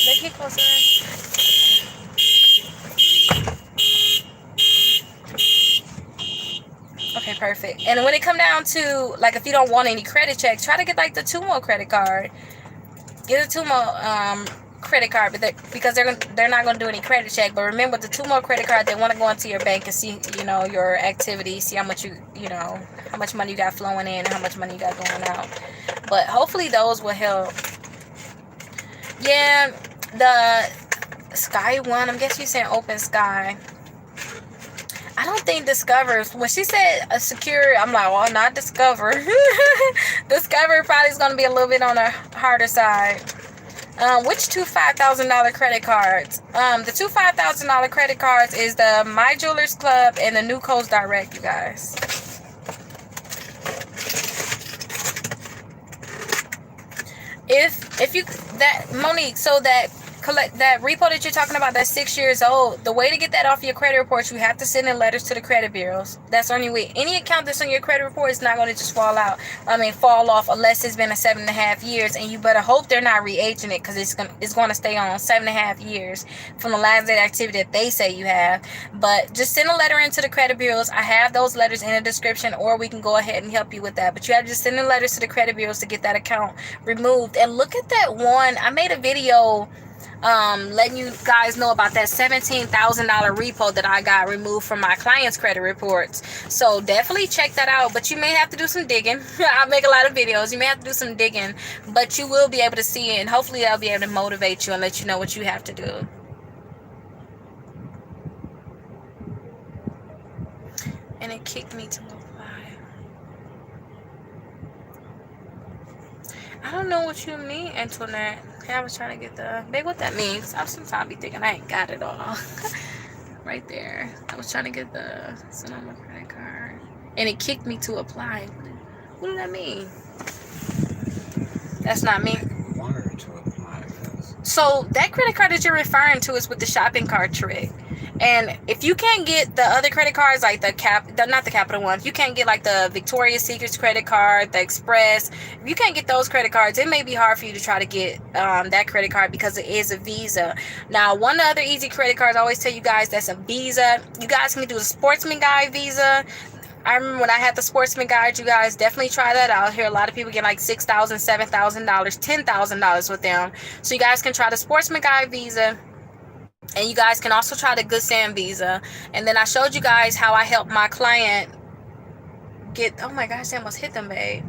They get closer. Okay, perfect. And when it come down to, like, if you don't want any credit checks, try to get like the Tumo credit card. Get a Tumo credit card, but because they're not going to do any credit check. But remember, the Tumo credit card, they want to go into your bank and see your activity, see how much how much money you got flowing in and how much money you got going out. But hopefully those will help. Yeah, the Sky One, I'm guessing you're saying Open Sky. I don't think Discover, when she said a secure, I'm like, well, not Discover. Discover probably is going to be a little bit on the harder side. Which two $5,000 credit cards? The two $5,000 credit cards is the My Jewelers Club and the New Coast Direct, you guys. If you, that Monique, so that repo that you're talking about, that's 6 years old, the way to get that off your credit reports, you have to send in letters to the credit bureaus. That's the only way. Any account that's on your credit report is not going to just fall off unless it's been 7.5 years, and you better hope they're not re-aging it, because it's going to stay on 7.5 years from the last day activity that they say you have. But just send a letter into the credit bureaus. I have those letters in the description, or we can go ahead and help you with that. But you have to just send in letters to the credit bureaus to get that account removed. And look at that one. I made a video letting you guys know about that $17,000 repo that I got removed from my clients' credit reports. So definitely check that out. But you may have to do some digging. I make a lot of videos. You may have to do some digging, but you will be able to see it, and hopefully that'll be able to motivate you and let you know what you have to do. And it kicked me to apply. I don't know what you mean, Antoinette. I was trying to get the... Babe, what that means? I sometimes be thinking I ain't got it all. Right there. I was trying to get the Sonoma credit card. And it kicked me to apply. What does that mean? That's not me. Want her to apply. So that credit card that you're referring to is with the shopping cart trick. And if you can't get the other credit cards, like not the Capital One, if you can't get like the Victoria's Secrets credit card, the Express, if you can't get those credit cards, it may be hard for you to try to get that credit card because it is a Visa. Now, one other easy credit card I always tell you guys that's a Visa. You guys can do the Sportsman Guide Visa. I remember when I had the Sportsman Guide, you guys definitely try that out. I hear a lot of people get like $6,000, $7,000, $10,000 with them. So you guys can try the Sportsman Guide Visa. And you guys can also try the Good Sam Visa. And then I showed you guys how I helped my client get... Oh my gosh, I almost hit them, babe.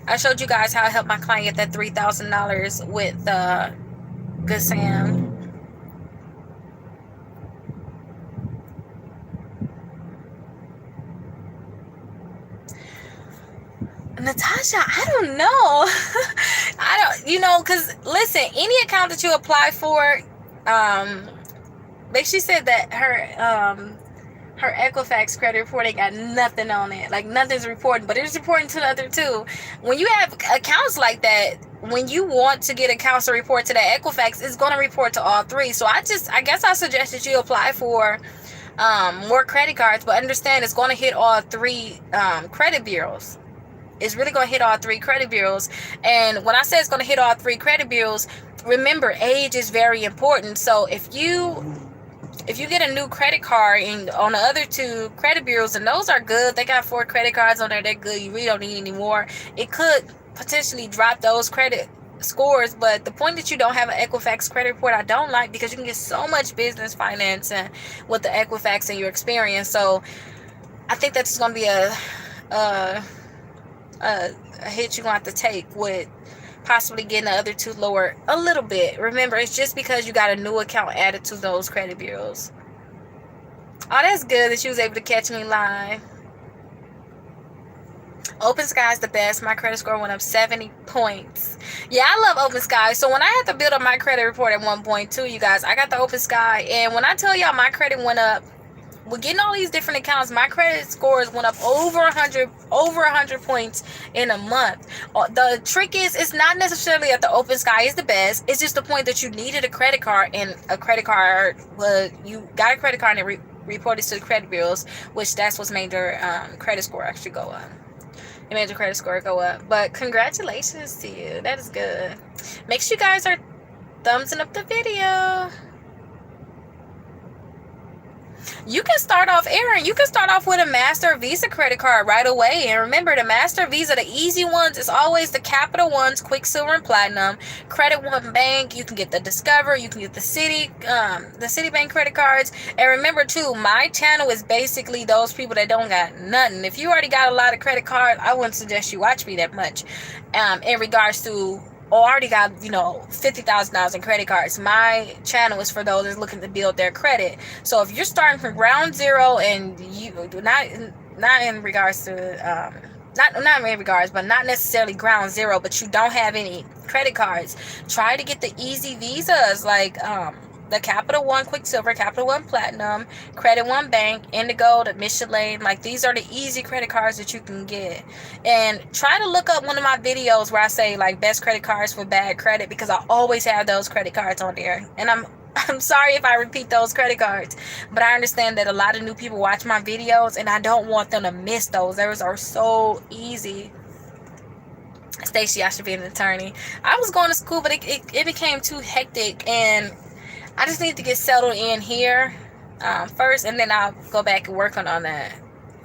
I showed you guys how I helped my client get that $3,000 with Good Sam. Natasha, I don't know. Because listen, any account that you apply for, like she said that her Equifax credit report ain't got nothing on it. Like nothing's reporting, but it's reporting to the other two. When you have accounts like that, when you want to get accounts to report to that Equifax, it's going to report to all three. So I guess I suggest that you apply for more credit cards, but understand it's going to hit all three credit bureaus. It's really going to hit all three credit bureaus. And when I say it's going to hit all three credit bureaus, remember, age is very important. So if you get a new credit card on the other two credit bureaus, and those are good, they got 4 credit cards on there, they're good, you really don't need any more, it could potentially drop those credit scores. But the point that you don't have an Equifax credit report, I don't like, because you can get so much business financing with the Equifax and your experience. So I think that's going to be a hit you're going to have to take with possibly getting the other two lower a little bit. Remember, it's just because you got a new account added to those credit bureaus. Oh, that's good that she was able to catch me live. Open Sky is the best. My credit score went up 70 points. Yeah, I love Open Sky. So when I had to build up my credit report at 1.2, you guys, I got the Open Sky, and when I tell y'all my credit went up, with getting all these different accounts, my credit scores went up over 100 points in a month. The trick is, it's not necessarily that the Open Sky is the best. It's just the point that you needed a credit card, and a credit card, you got a credit card and it reported to the credit bureaus, which that's what's made your credit score actually go up. It made your credit score go up. But congratulations to you. That is good. Make sure you guys are thumbsing up the video. You can start off, Aaron, you can start off with a Master or Visa credit card right away. And remember, the Master, Visa, the easy ones is always the Capital Ones, Quicksilver, and Platinum. Credit One Bank, you can get the Discover, you can get the Citibank credit cards. And remember, too, my channel is basically those people that don't got nothing. If you already got a lot of credit cards, I wouldn't suggest you watch me that much in regards to... already got, $50,000 in credit cards. My channel is for those that's looking to build their credit. So if you're starting from ground zero, and you not in regards to not in regards, but not necessarily ground zero, but you don't have any credit cards, try to get the easy visas like the Capital One Quicksilver, Capital One Platinum, Credit One Bank, Indigo, the Michelin. Like, these are the easy credit cards that you can get. And try to look up one of my videos where I say, like, best credit cards for bad credit, because I always have those credit cards on there. And I'm sorry if I repeat those credit cards, but I understand that a lot of new people watch my videos, and I don't want them to miss those. Those are so easy. Stacy, I should be an attorney. I was going to school, but it became too hectic, and I just need to get settled in here first, and then I'll go back and work on that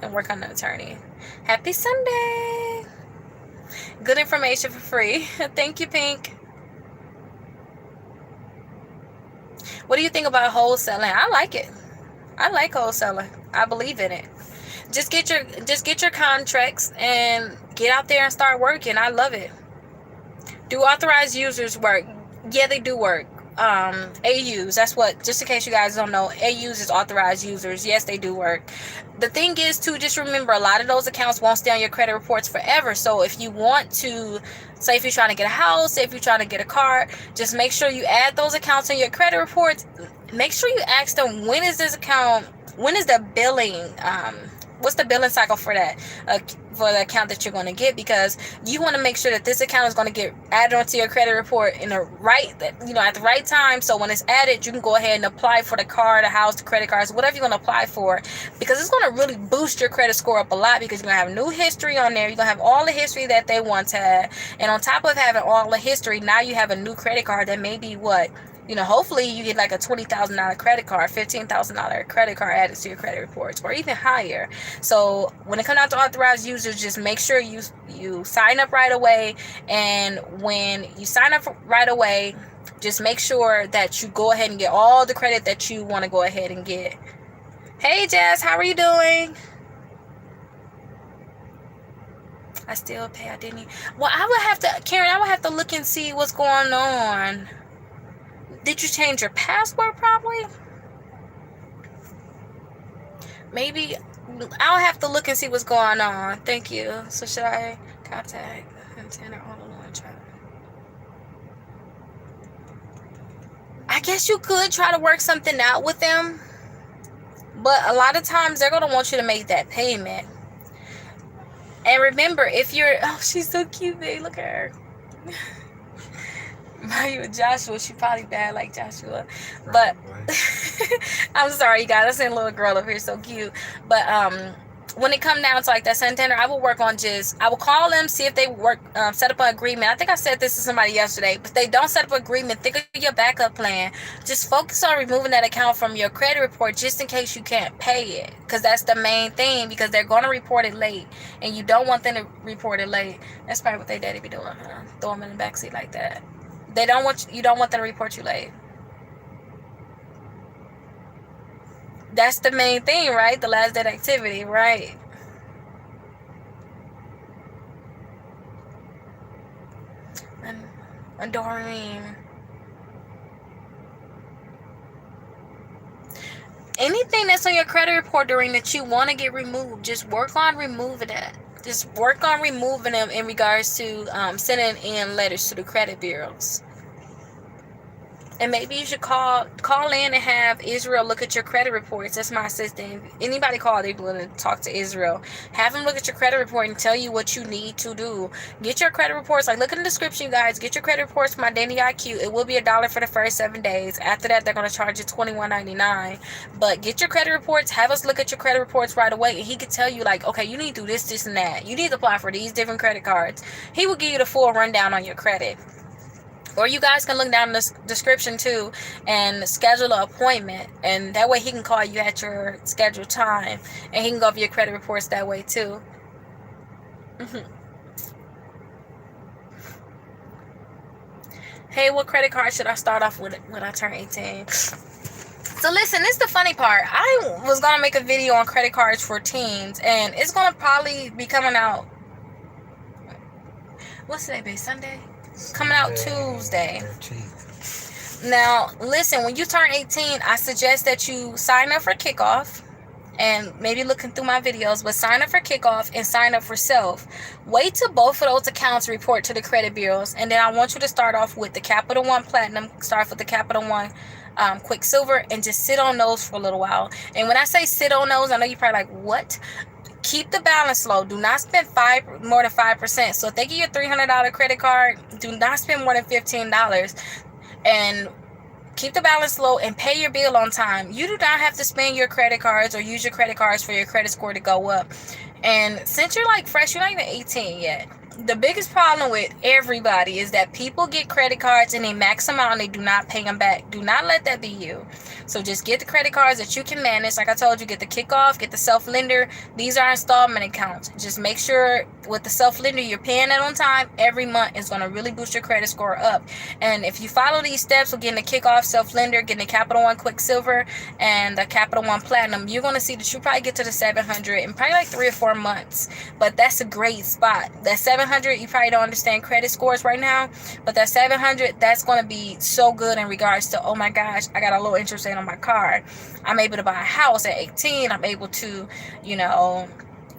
and work on the attorney. Happy Sunday. Good information for free. Thank you, Pink. What do you think about wholesaling? I like it. I like wholesaling. I believe in it. Just get your contracts and get out there and start working. I love it. Do authorized users work? Yeah, they do work. AUs, that's what, just in case you guys don't know, AUs is authorized users. Yes, they do work. The thing is too, just remember, a lot of those accounts won't stay on your credit reports forever. So if you want to, say if you're trying to get a house, if you're trying to get a car, just make sure you add those accounts on your credit reports. Make sure you ask them, when is the billing, what's the billing cycle for that, for the account that you're going to get, because you want to make sure that this account is going to get added onto your credit report in the right, at the right time. So when it's added, you can go ahead and apply for the car, the house, the credit cards, whatever you're going to apply for, because it's going to really boost your credit score up a lot, because you're going to have new history on there. You're going to have all the history that they once had, and on top of having all the history, now you have a new credit card that may be hopefully you get like a $20,000 credit card, $15,000 credit card added to your credit reports, or even higher. So when it comes out to authorized users, just make sure you sign up right away. And when you sign up right away, just make sure that you go ahead and get all the credit that you want to go ahead and get. Hey Jess, how are you doing? I still pay. I didn't. Well, Karen, I would have to look and see what's going on. Did you change your password probably? Maybe. I'll have to look and see what's going on. Thank you. So should I contact Tanner all along? I guess you could try to work something out with them. But a lot of times they're going to want you to make that payment. And remember, if you're... Oh, she's so cute, babe. Look at her. Mario and Joshua, she probably bad like Joshua, but I'm sorry, you guys. I seen a little girl up here, so cute. But when it come down to like that Santander, I will call them, see if they set up an agreement. I think I said this to somebody yesterday, but if they don't set up an agreement, think of your backup plan. Just focus on removing that account from your credit report, just in case you can't pay it, because that's the main thing, because they're going to report it late, and you don't want them to report it late. That's probably what they daddy be doing, throw them in the backseat like that. You don't want them to report you late. That's the main thing, right? The last day activity, right? And Doreen. Anything that's on your credit report, Doreen, that you want to get removed, just work on removing that. Just work on removing them in regards to sending in letters to the credit bureaus. And maybe you should call in and have Israel look at your credit reports. That's my assistant. If anybody call, they're willing to talk to Israel. Have them look at your credit report and tell you what you need to do. Get your credit reports. Like, look in the description, you guys. Get your credit reports from my Danny IQ. It will be $1 for the first 7 days. After that, they're going to charge you $21.99. But get your credit reports. Have us look at your credit reports right away. And he could tell you, like, okay, you need to do this, this, and that. You need to apply for these different credit cards. He will give you the full rundown on your credit. Or you guys can look down in the description too and schedule an appointment. And that way he can call you at your scheduled time. And he can go over your credit reports that way too. Hey, what credit card should I start off with when I turn 18? So listen, this is the funny part. I was going to make a video on credit cards for teens. And it's going to probably be coming out. What's today, babe? Sunday? Coming out Tuesday. 13th. Now, listen, when you turn 18, I suggest that you sign up for Kickoff, and maybe looking through my videos, but sign up for Kickoff and sign up for Self. Wait till both of those accounts report to the credit bureaus, and then I want you to start off with the Capital One Platinum, start with the Capital One Quicksilver, and just sit on those for a little while. And when I say sit on those, I know you're probably like, what? Keep the balance low. Do not spend more than 5%. So if they give you a $300 credit card, do not spend more than $15. And keep the balance low and pay your bill on time. You do not have to spend your credit cards or use your credit cards for your credit score to go up. And since you're like fresh, you're not even 18 yet. The biggest problem with everybody is that people get credit cards and they max them out and they do not pay them back. Do not let that be you. So just get the credit cards that you can manage. Like I told you, get the Kickoff, get the Self Lender. These are installment accounts. Just make sure with the self-lender, you're paying that on time every month is going to really boost your credit score up. And if you follow these steps with getting the kickoff self-lender, getting the Capital One Quicksilver, and the Capital One Platinum, you're going to see that you probably get to the 700 in probably like 3 or 4 months. But that's a great spot. That 700, you probably don't understand credit scores right now, but that 700, that's going to be so good in regards to, oh my gosh, I got a low interest rate on my card. I'm able to buy a house at 18. I'm able to,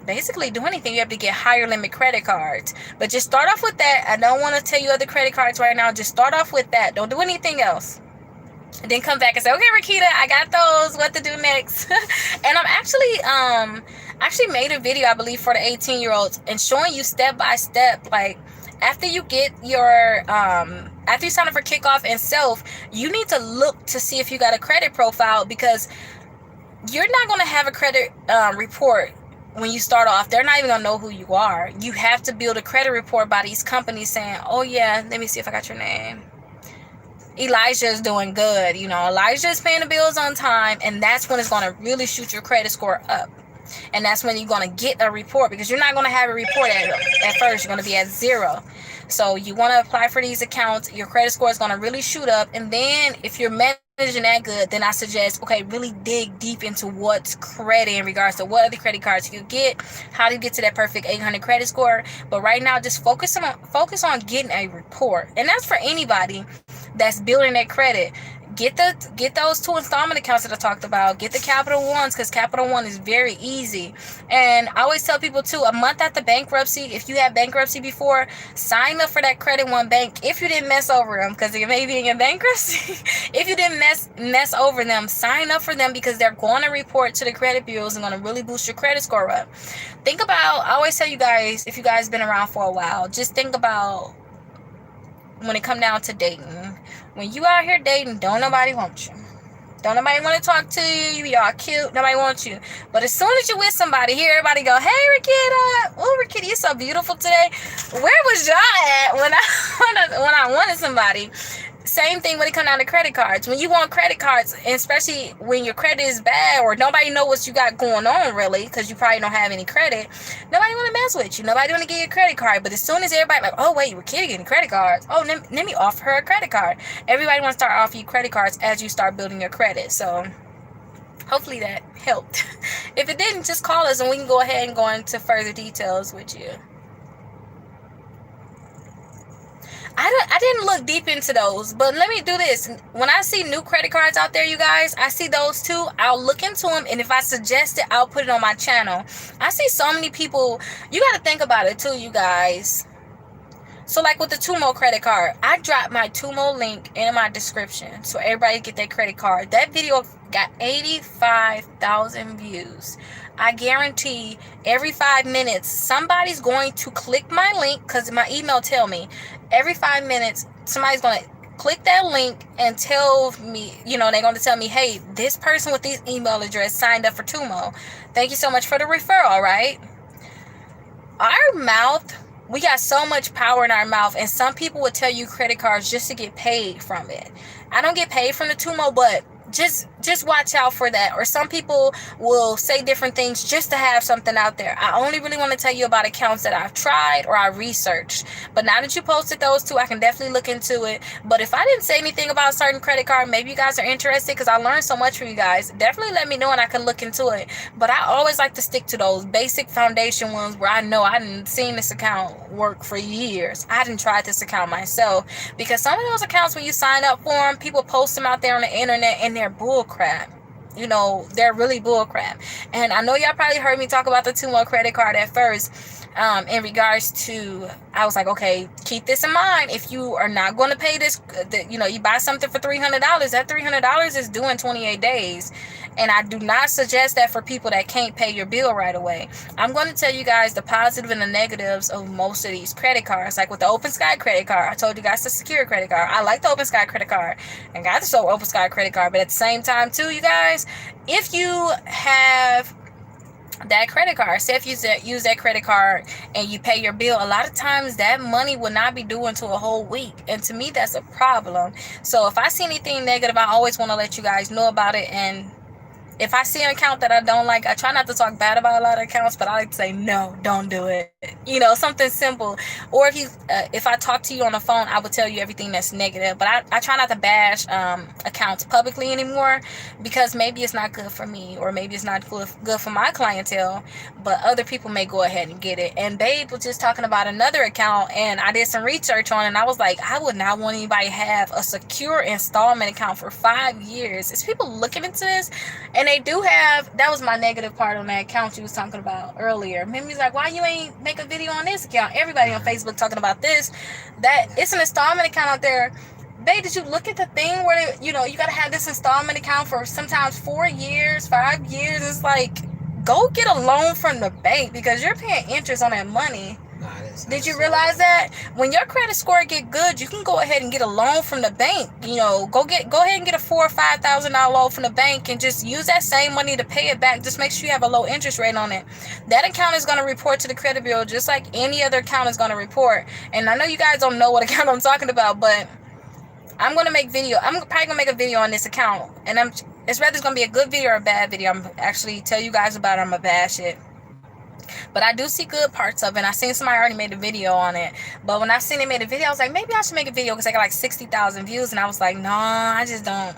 basically do anything. You have to get higher limit credit cards. But just start off with that. I don't want to tell you other credit cards right now. Just start off with that. Don't do anything else. And then come back and say, okay, Rickita, I got those. What to do next? And I'm actually made a video, I believe, for the 18-year-olds and showing you step by step, like, after you get your after you sign up for kickoff and self, you need to look to see if you got a credit profile, because you're not going to have a credit report when you start off. They're not even going to know who you are. You have to build a credit report by these companies saying, oh yeah, let me see if I got your name. Elijah is doing good. Elijah is paying the bills on time, and that's when it's going to really shoot your credit score up. And that's when you're going to get a report, because you're not going to have a report at first. You're going to be at 0. So you want to apply for these accounts. Your credit score is going to really shoot up. And then if you're managing that good, then I suggest, okay, really dig deep into what's credit in regards to what other credit cards you get, how to get to that perfect 800 credit score. But right now, just focus on getting a report. And that's for anybody that's building that credit. Get those 2 installment accounts that I talked about. Get the Capital Ones, because Capital One is very easy. And I always tell people too, a month after bankruptcy, if you had bankruptcy before, sign up for that Credit One bank. If you didn't mess over them, because it may be in your bankruptcy. If you didn't mess over them, sign up for them, because they're going to report to the credit bureaus and going to really boost your credit score up. Think about, I always tell you guys, if you guys been around for a while, just think about when it come down to dating. When you out here dating, don't nobody want you. Don't nobody want to talk to you. Y'all cute. Nobody wants you. But as soon as you with somebody, here everybody go, hey, Rickita. Oh, Rickita, you're so beautiful today. Where was y'all at when I wanted somebody? Same thing when it comes down to credit cards. When you want credit cards, and especially when your credit is bad or nobody know what you got going on really, because you probably don't have any credit, nobody want to mess with you. Nobody want to get you a credit card. But as soon as everybody like, oh wait, Rickita getting credit cards. Oh, let me offer her a credit card. Everybody want to start offering you credit cards as you start building your credit. So hopefully that helped. If it didn't, just call us and we can go ahead and go into further details with you. I didn't look deep into those, but let me do this. When I see new credit cards out there, you guys, I see those too. I'll look into them, and if I suggest it, I'll put it on my channel. I see so many people. You got to think about it too, you guys. So like with the Tumo credit card, I dropped my Tumo link in my description so everybody get their credit card. That video got 85,000 views. I guarantee every 5 minutes somebody's going to click my link, because my email tell me every 5 minutes somebody's going to click that link and tell me, they're going to tell me, hey, this person with this email address signed up for Tumo. Thank you so much for the referral, right? Our mouth, we got so much power in our mouth, and some people would tell you credit cards just to get paid from it. I don't get paid from the Tumo, but just watch out for that. Or some people will say different things just to have something out there. I only really want to tell you about accounts that I've tried or I researched. But now that you posted those two, I can definitely look into it. But if I didn't say anything about a certain credit card, maybe you guys are interested, because I learned so much from you guys. Definitely let me know and I can look into it. But I always like to stick to those basic foundation ones where I know I didn't seen this account work for years. I didn't try this account myself, because some of those accounts, when you sign up for them, people post them out there on the internet and they're bull crap. They're really bull crap. And I know y'all probably heard me talk about the 2-month credit card at first, in regards to, I was like, okay, keep this in mind. If you are not going to pay this, you buy something for $300, that $300 is due in 28 days. And I do not suggest that for people that can't pay your bill right away. I'm going to tell you guys the positive and the negatives of most of these credit cards. Like with the Open Sky credit card, I told you guys to secure credit card. I like the Open Sky credit card and got the Open Sky credit card. But at the same time too, you guys, if you have that credit card, say if you use that credit card and you pay your bill, a lot of times that money will not be due until a whole week, and to me that's a problem. So if I see anything negative, I always want to let you guys know about it. And if I see an account that I don't like, I try not to talk bad about a lot of accounts, but I like to say no, don't do it. Something simple. Or if I talk to you on the phone, I would tell you everything that's negative. But I try not to bash accounts publicly anymore, because maybe it's not good for me, or maybe it's not good for my clientele, but other people may go ahead and get it. And Babe was just talking about another account, and I did some research on it, and I was like, I would not want anybody to have a secure installment account for 5 years. Is people looking into this? And they do have, that was my negative part on that account you was talking about earlier. Mimi's like, why you ain't make a video on this account? Everybody on Facebook talking about this. That it's an installment account out there. Babe, did you look at the thing where you gotta have this installment account for sometimes 4 years, 5 years? It's like, go get a loan from the bank, because you're paying interest on that money. Did you realize that when your credit score get good, you can go ahead and get a loan from the bank? Go ahead and get a $4,000 or $5,000 loan from the bank, and just use that same money to pay it back. Just make sure you have a low interest rate on it. That account is going to report to the credit bureau just like any other account is going to report. And I know you guys don't know what account I'm talking about, but I'm probably gonna make a video on this account, and it's whether it's gonna be a good video or a bad video. I'm actually tell you guys about it. I'm gonna bash it. But I do see good parts of it. I seen somebody already made a video on it. But when I seen they made a video, I was like, maybe I should make a video, because I got like 60,000 views. And I was like, nah, I just don't.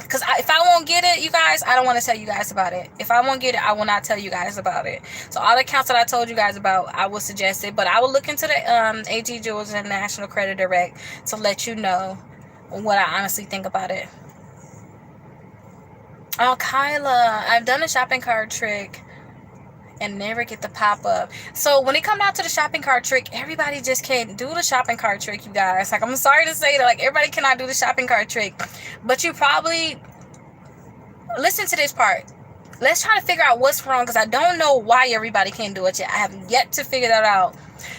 Because if I won't get it, you guys, I don't want to tell you guys about it. If I won't get it, I will not tell you guys about it. So all the accounts that I told you guys about, I will suggest it. But I will look into the AG Jewels and National Credit Direct to let you know what I honestly think about it. Oh, Kyla, I've done a shopping cart trick and never get the pop-up. So when it come down to the shopping cart trick, everybody just can't do the shopping cart trick, you guys. Like, I'm sorry to say that, like, everybody cannot do the shopping cart trick. But you probably listen to this part. Let's try to figure out what's wrong, because I don't know why everybody can't do it yet. I have yet to figure that out.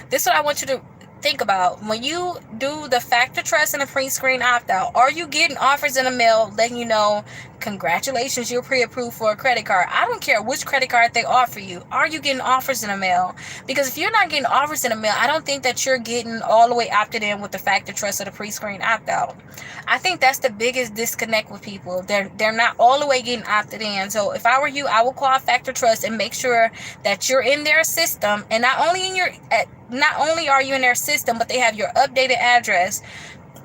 This is what I want you to think about. When you do the factor trust and the pre-screen opt-out, are you getting offers in the mail letting you know, congratulations, you're pre-approved for a credit card? I don't care which credit card they offer you. Are you getting offers in the mail? Because if you're not getting offers in the mail, I don't think that you're getting all the way opted in with the factor trust or the pre-screen opt-out. I think that's the biggest disconnect with people. They're not all the way getting opted in. So if I were you, I would call factor trust and make sure that you're in their system, and not only are you in their system, but they have your updated address.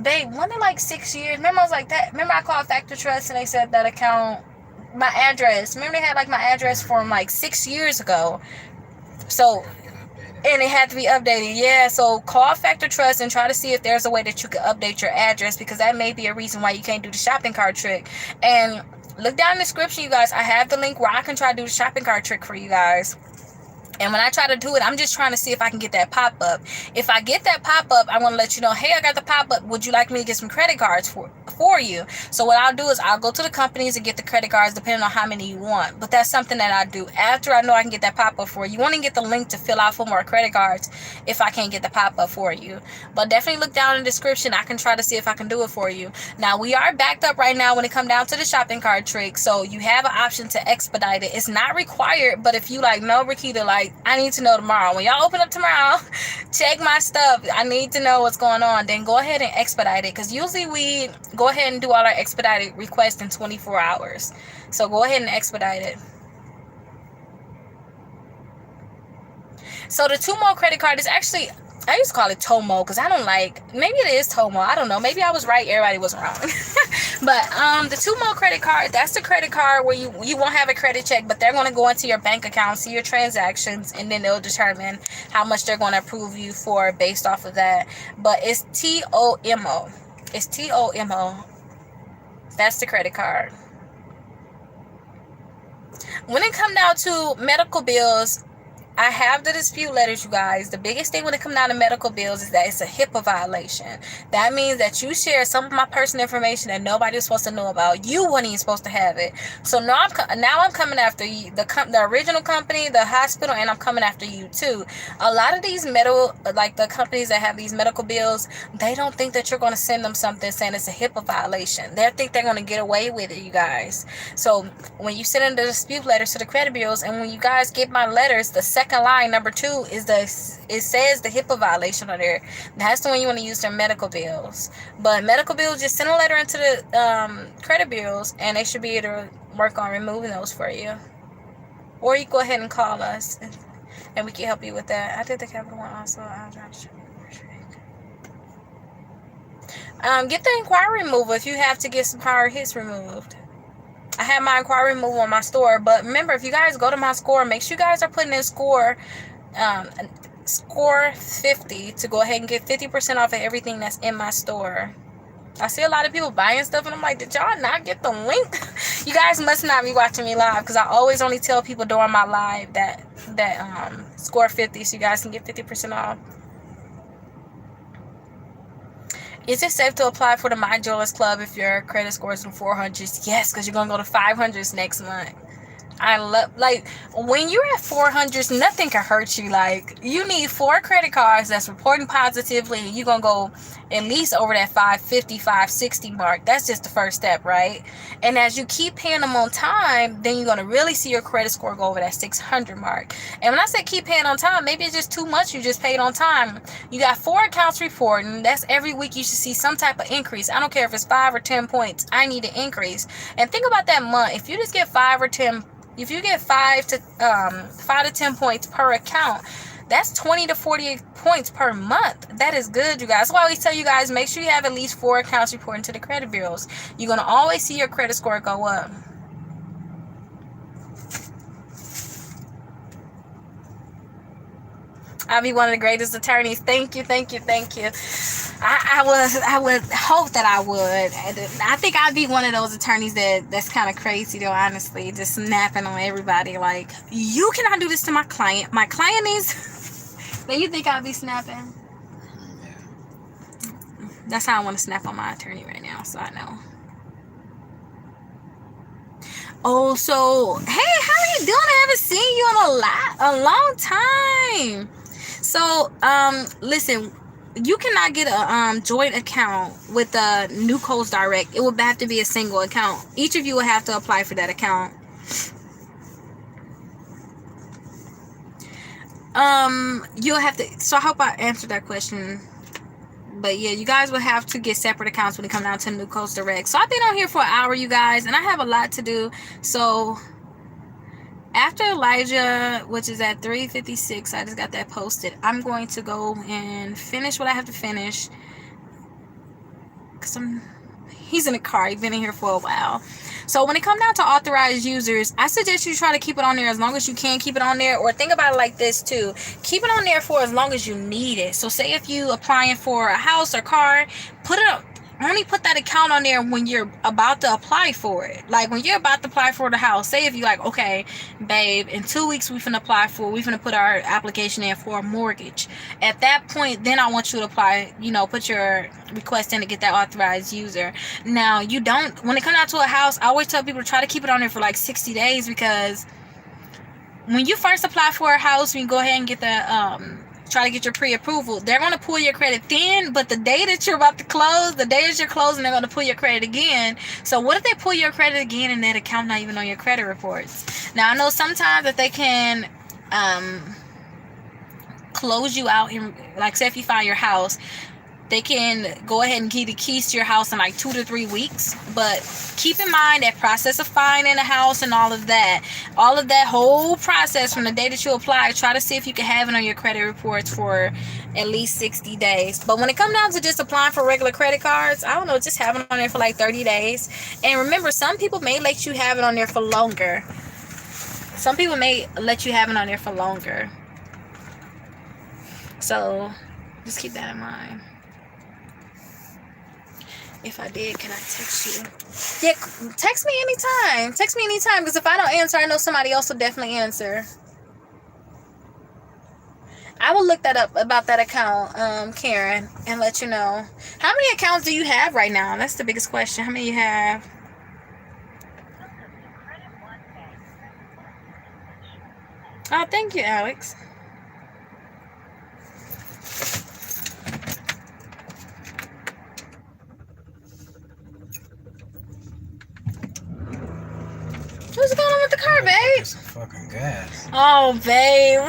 Babe, wasn't it like 6 years? Remember I was like that? Remember I called Factor Trust and they said that account, my address. Remember they had like my address from like 6 years ago. So, and it had to be updated. Yeah, so call Factor Trust and try to see if there's a way that you can update your address, because that may be a reason why you can't do the shopping cart trick. And look down in the description, you guys. I have the link where I can try to do the shopping cart trick for you guys. And when I try to do it, I'm just trying to see if I can get that pop-up. If I get that pop-up, I want to let you know, hey, I got the pop-up. Would you like me to get some credit cards for you? So what I'll do is I'll go to the companies and get the credit cards depending on how many you want. But that's something that I do after I know I can get that pop-up for you. You want to get the link to fill out for more credit cards if I can't get the pop-up for you. But definitely look down in the description. I can try to see if I can do it for you. Now, we are backed up right now when it comes down to the shopping cart trick. So you have an option to expedite it. It's not required, but if you like, no, Rickita, like, I need to know tomorrow. When y'all open up tomorrow, check my stuff. I need to know what's going on. Then go ahead and expedite it, because usually we go ahead and do all our expedited requests in 24 hours. So go ahead and expedite it. So the Tumo credit card is actually, I used to call it Tomo, because I don't like, maybe it is Tomo, I don't know, maybe I was right, everybody was wrong. But the Tumo credit card, that's the credit card where you won't have a credit check, but they're going to go into your bank account, see your transactions, and then they'll determine how much they're going to approve you for based off of that. But it's TOMO. It's TOMO. That's the credit card. When it comes down to medical bills, I have the dispute letters, you guys. The biggest thing when it comes down to medical bills is that it's a HIPAA violation. That means that you share some of my personal information that nobody's supposed to know about. You weren't even supposed to have it. So now I'm coming after you, the original company, the hospital, and I'm coming after you too. A lot of these the companies that have these medical bills, they don't think that you're going to send them something saying it's a HIPAA violation. They think they're going to get away with it, you guys. So when you send in the dispute letters to the credit bureaus, and when you guys get my letters, the second line, number 2, is it says the HIPAA violation on there. That's the one you want to use for medical bills. But medical bills, just send a letter into the credit bureaus, and they should be able to work on removing those for you. Or you go ahead and call us. and we can help you with that. I did the Capital One also. Get the inquiry removal if you have to get some prior hits removed. I have my inquiry removal on my store, but remember, if you guys go to my score, make sure you guys are putting in score 50 to go ahead and get 50% off of everything that's in my store. I see a lot of people buying stuff, and I'm like, did y'all not get the link? You guys must not be watching me live, because I always only tell people during my live that score 50 so you guys can get 50% off. Is it safe to apply for the My Jewelers Club if your credit score is in 400s? Yes, because you're going to go to 500s next month. I love, like, when you're at 400s, nothing can hurt you. Like, you need 4 credit cards that's reporting positively, and you're going to go at least over that 550, 560 mark. That's just the first step, right? And as you keep paying them on time, then you're going to really see your credit score go over that 600 mark. And when I say keep paying on time, maybe it's just too much you just paid on time. You got 4 accounts reporting. That's every week you should see some type of increase. I don't care if it's 5 or 10 points. I need an increase. And think about that month. If you just get 5 or 10, if you get 5 to 10 points per account, that's 20 to 48 points per month. That is good, you guys. So I always tell you guys, make sure you have at least 4 accounts reporting to the credit bureaus. You're going to always see your credit score go up. I'll be one of the greatest attorneys. Thank you, thank you, thank you. I would hope that I would. I think I'd be one of those attorneys that's kind of crazy though, honestly, just snapping on everybody like, you cannot do this to my client. My client needs. Then you think I'd be snapping? That's how I want to snap on my attorney right now, so I know. Oh, so hey, how are you doing? I haven't seen you in a long time. So, listen, you cannot get a joint account with New Coast Direct. It would have to be a single account. Each of you will have to apply for that account. You'll have to. So I hope I answered that question. But yeah, you guys will have to get separate accounts when it comes down to New Coast Direct. So I've been on here for an hour, you guys, and I have a lot to do. So after Elijah, which is at 3:56, I just got that posted. I'm going to go and finish what I have to finish. Because he's in the car. He's been in here for a while. So when it comes down to authorized users, I suggest you try to keep it on there as long as you can keep it on there. Or think about it like this too. Keep it on there for as long as you need it. So say if you applying for a house or car, only put that account on there when you're about to apply for it. Like when you're about to apply for the house, say if you're like, okay, babe, in 2 weeks we finna put our application in for a mortgage. At that point, then I want you to apply, put your request in to get that authorized user. Now, when it comes out to a house, I always tell people to try to keep it on there for like 60 days because when you first apply for a house, when you go ahead and get the, try to get your pre-approval, they're going to pull your credit then, but the day that you're about to close, the day that you're closing, they're going to pull your credit again. So what if they pull your credit again and that account not even on your credit reports? Now I know sometimes that they can close you out in, like say if you find your house, they can go ahead and give the keys to your house in like 2 to 3 weeks. But keep in mind that process of finding a house and all of that whole process from the day that you apply, try to see if you can have it on your credit reports for at least 60 days. But when it comes down to just applying for regular credit cards, I don't know, just have it on there for like 30 days. And remember, some people may let you have it on there for longer. Some people may let you have it on there for longer. So just keep that in mind. If I did, can I text you? Yeah, text me anytime. Text me anytime, because if I don't answer, I know somebody else will definitely answer. I will look that up about that account, Karen, and let you know. How many accounts do you have right now? That's the biggest question. How many you have? Oh, thank you, Alex. What's going on with the car, babe? Some fucking gas. Oh, babe.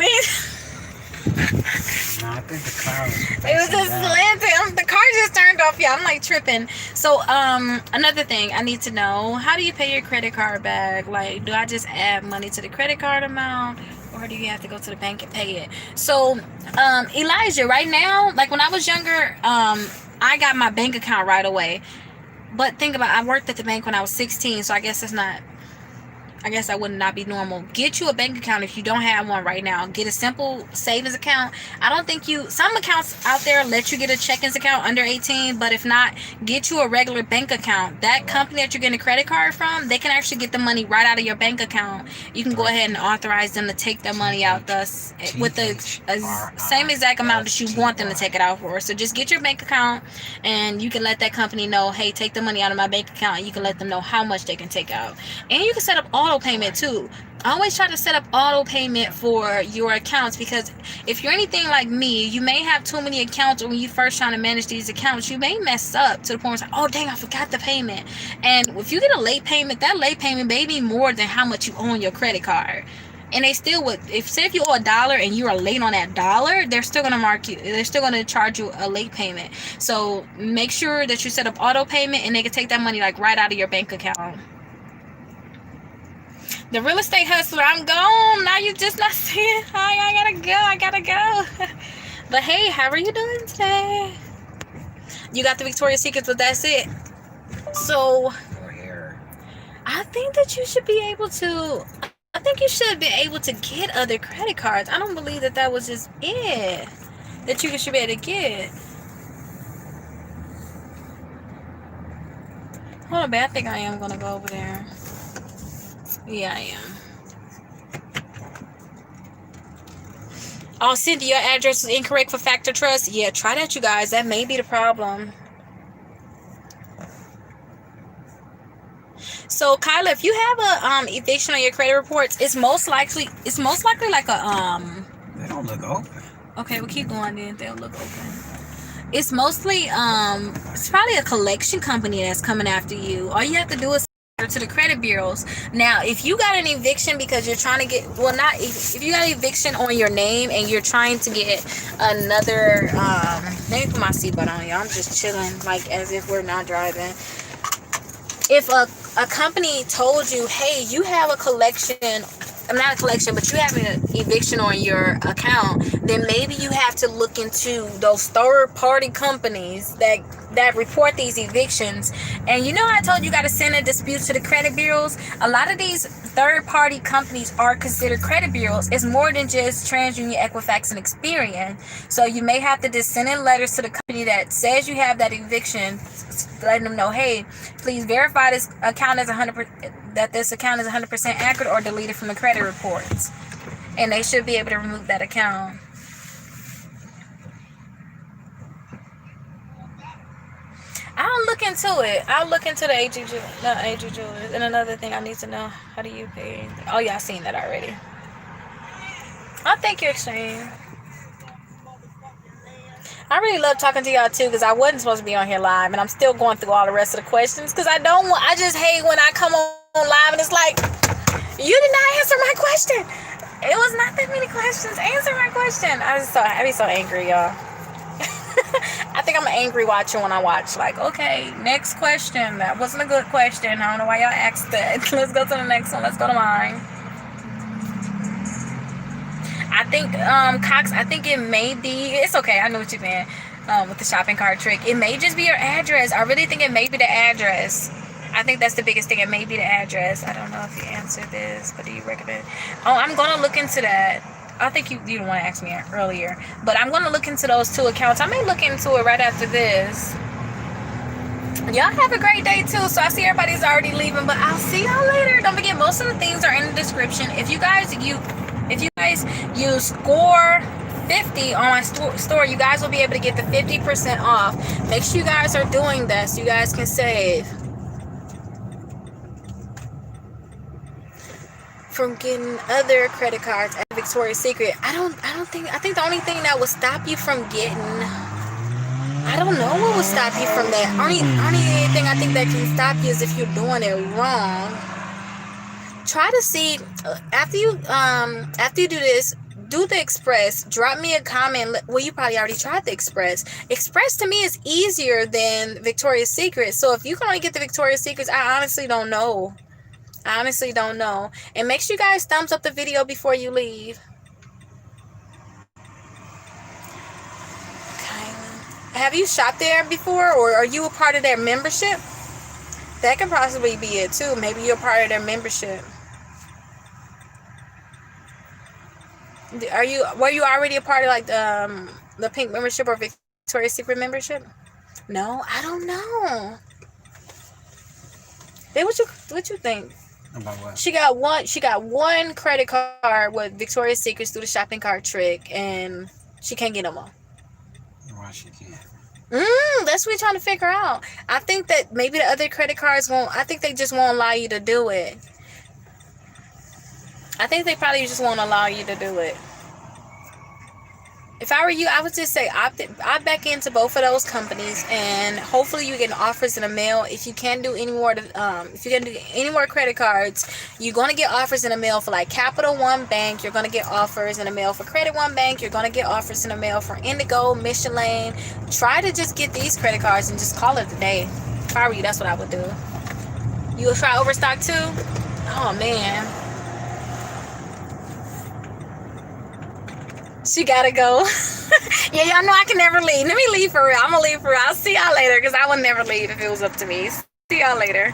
No, I think the car was. It was just slanted. The car just turned off. Yeah, I'm like tripping. So, another thing I need to know: how do you pay your credit card back? Like, do I just add money to the credit card amount, Or do you have to go to the bank and pay it? So, Elijah, right now, like when I was younger, I got my bank account right away. But think about, I worked at the bank when I was 16, so I guess it's not, I guess that would not be normal. Get you a bank account if you don't have one right now. Get a simple savings account. I don't think some accounts out there let you get a checkings account under 18, but if not, get you a regular bank account. That company that you're getting a credit card from, they can actually get the money right out of your bank account. You can go ahead and authorize them to take the money out with the same exact amount that you want them to take it out for. So just get your bank account and you can let that company know, hey, take the money out of my bank account, and you can let them know how much they can take out. And you can set up auto payment too. I always try to set up auto payment for your accounts, because if you're anything like me, you may have too many accounts, or when you first trying to manage these accounts, you may mess up to the point where it's like, oh dang, I forgot the payment. And if you get a late payment, that late payment may be more than how much you owe on your credit card. And they still would, if you owe $1 and you are late on that $1, they're still gonna charge you a late payment. So make sure that you set up auto payment, and they can take that money like right out of your bank account. The real estate hustler, I'm gone. Now you just not saying hi. I gotta go. But hey, how are you doing today? You got the Victoria's Secrets, but that's it. So I think that you should be able to. I think you should be able to get other credit cards. I don't believe that was just it that you should be able to get. Hold on, babe. I think I am gonna go over there. Yeah, I am. Oh, Cindy, your address is incorrect for Factor Trust. Yeah, try that, you guys. That may be the problem. So, Kyla, if you have a eviction on your credit reports, it's most likely like a They don't look open. Okay, we'll keep going then. They'll look open. It's mostly it's probably a collection company that's coming after you. All you have to do is to the credit bureaus. Now, if you got an eviction because you're trying to get, well, not if you got an eviction on your name and you're trying to get another, let me put my seatbelt on, y'all. I'm just chilling, like as if we're not driving. If a company told you, hey, you have a collection, not a collection, but you have an eviction on your account, then maybe you have to look into those third-party companies that report these evictions. And you know how I told you got to send a dispute to the credit bureaus? A lot of these third-party companies are considered credit bureaus. It's more than just TransUnion, Equifax, and Experian. So you may have to just send in letters to the company that says you have that eviction, letting them know, hey, please verify this account is 100%, that this account is 100% accurate, or delete it from the credit reports. And they should be able to remove that account. I'll look into it. I'll look into the AG Jewelers. And another thing I need to know, how do you pay? Oh, yeah, I've seen that already. I think you're saying. I really love talking to y'all too, because I wasn't supposed to be on here live, and I'm still going through all the rest of the questions, because I just hate when I come on live and it's like, you did not answer my question. It was not that many questions. Answer my question. I be so angry, y'all. I think I'm an angry watcher when I watch. Like, okay, next question. That wasn't a good question. I don't know why y'all asked that. Let's go to the next one. Let's go to mine. I think, Cox, I think it may be, it's okay, I know what you meant, with the shopping cart trick. It may just be your address. I really think it may be the address. I think that's the biggest thing. It may be the address. I don't know if you answered this, but do you recommend? Oh, I'm going to look into that. I think you didn't want to ask me earlier, but I'm going to look into those two accounts. I may look into it right after this. Y'all have a great day too. So I see everybody's already leaving, but I'll see y'all later. Don't forget, most of the things are in the description. If you guys use score 50 on my store, you guys will be able to get the 50% off. Make sure you guys are doing this. You guys can save from getting other credit cards at Victoria's Secret. I think the only thing that will stop you from getting, I don't know what will stop you from that. Only thing I think that can stop you is if you're doing it wrong. Try to see, after you do this, do the Express. Drop me a comment. Well, you probably already tried the Express. Express to me is easier than Victoria's Secret. So if you can only get the Victoria's Secrets, I honestly don't know I honestly don't know. And make sure you guys thumbs up the video before you leave. Okay. Have you shopped there before, or are you a part of their membership? That could possibly be it too. Maybe you're part of their membership. Were you already a part of like the pink membership or Victoria's Secret membership? No, I don't know. Then what you think? About what? She got one credit card with Victoria's Secrets through the shopping cart trick, and she can't get them all. Why she can't? That's what we're trying to figure out. I think that maybe the other credit cards won't. I think they just won't allow you to do it. I think they probably just won't allow you to do it. If I were you, I would just say opt back into both of those companies, and hopefully you get offers in the mail. If you can't do any more, if you can do any more credit cards, you're gonna get offers in the mail for like Capital One Bank. You're gonna get offers in the mail for Credit One Bank. You're gonna get offers in the mail for Indigo, Michelin. Try to just get these credit cards and just call it a day. If I were you, that's what I would do. You would try Overstock too? Oh man. She gotta go. Yeah, y'all know I can never leave. Let me leave for real. I'm gonna leave for real. I'll see y'all later because I would never leave if it was up to me. See y'all later.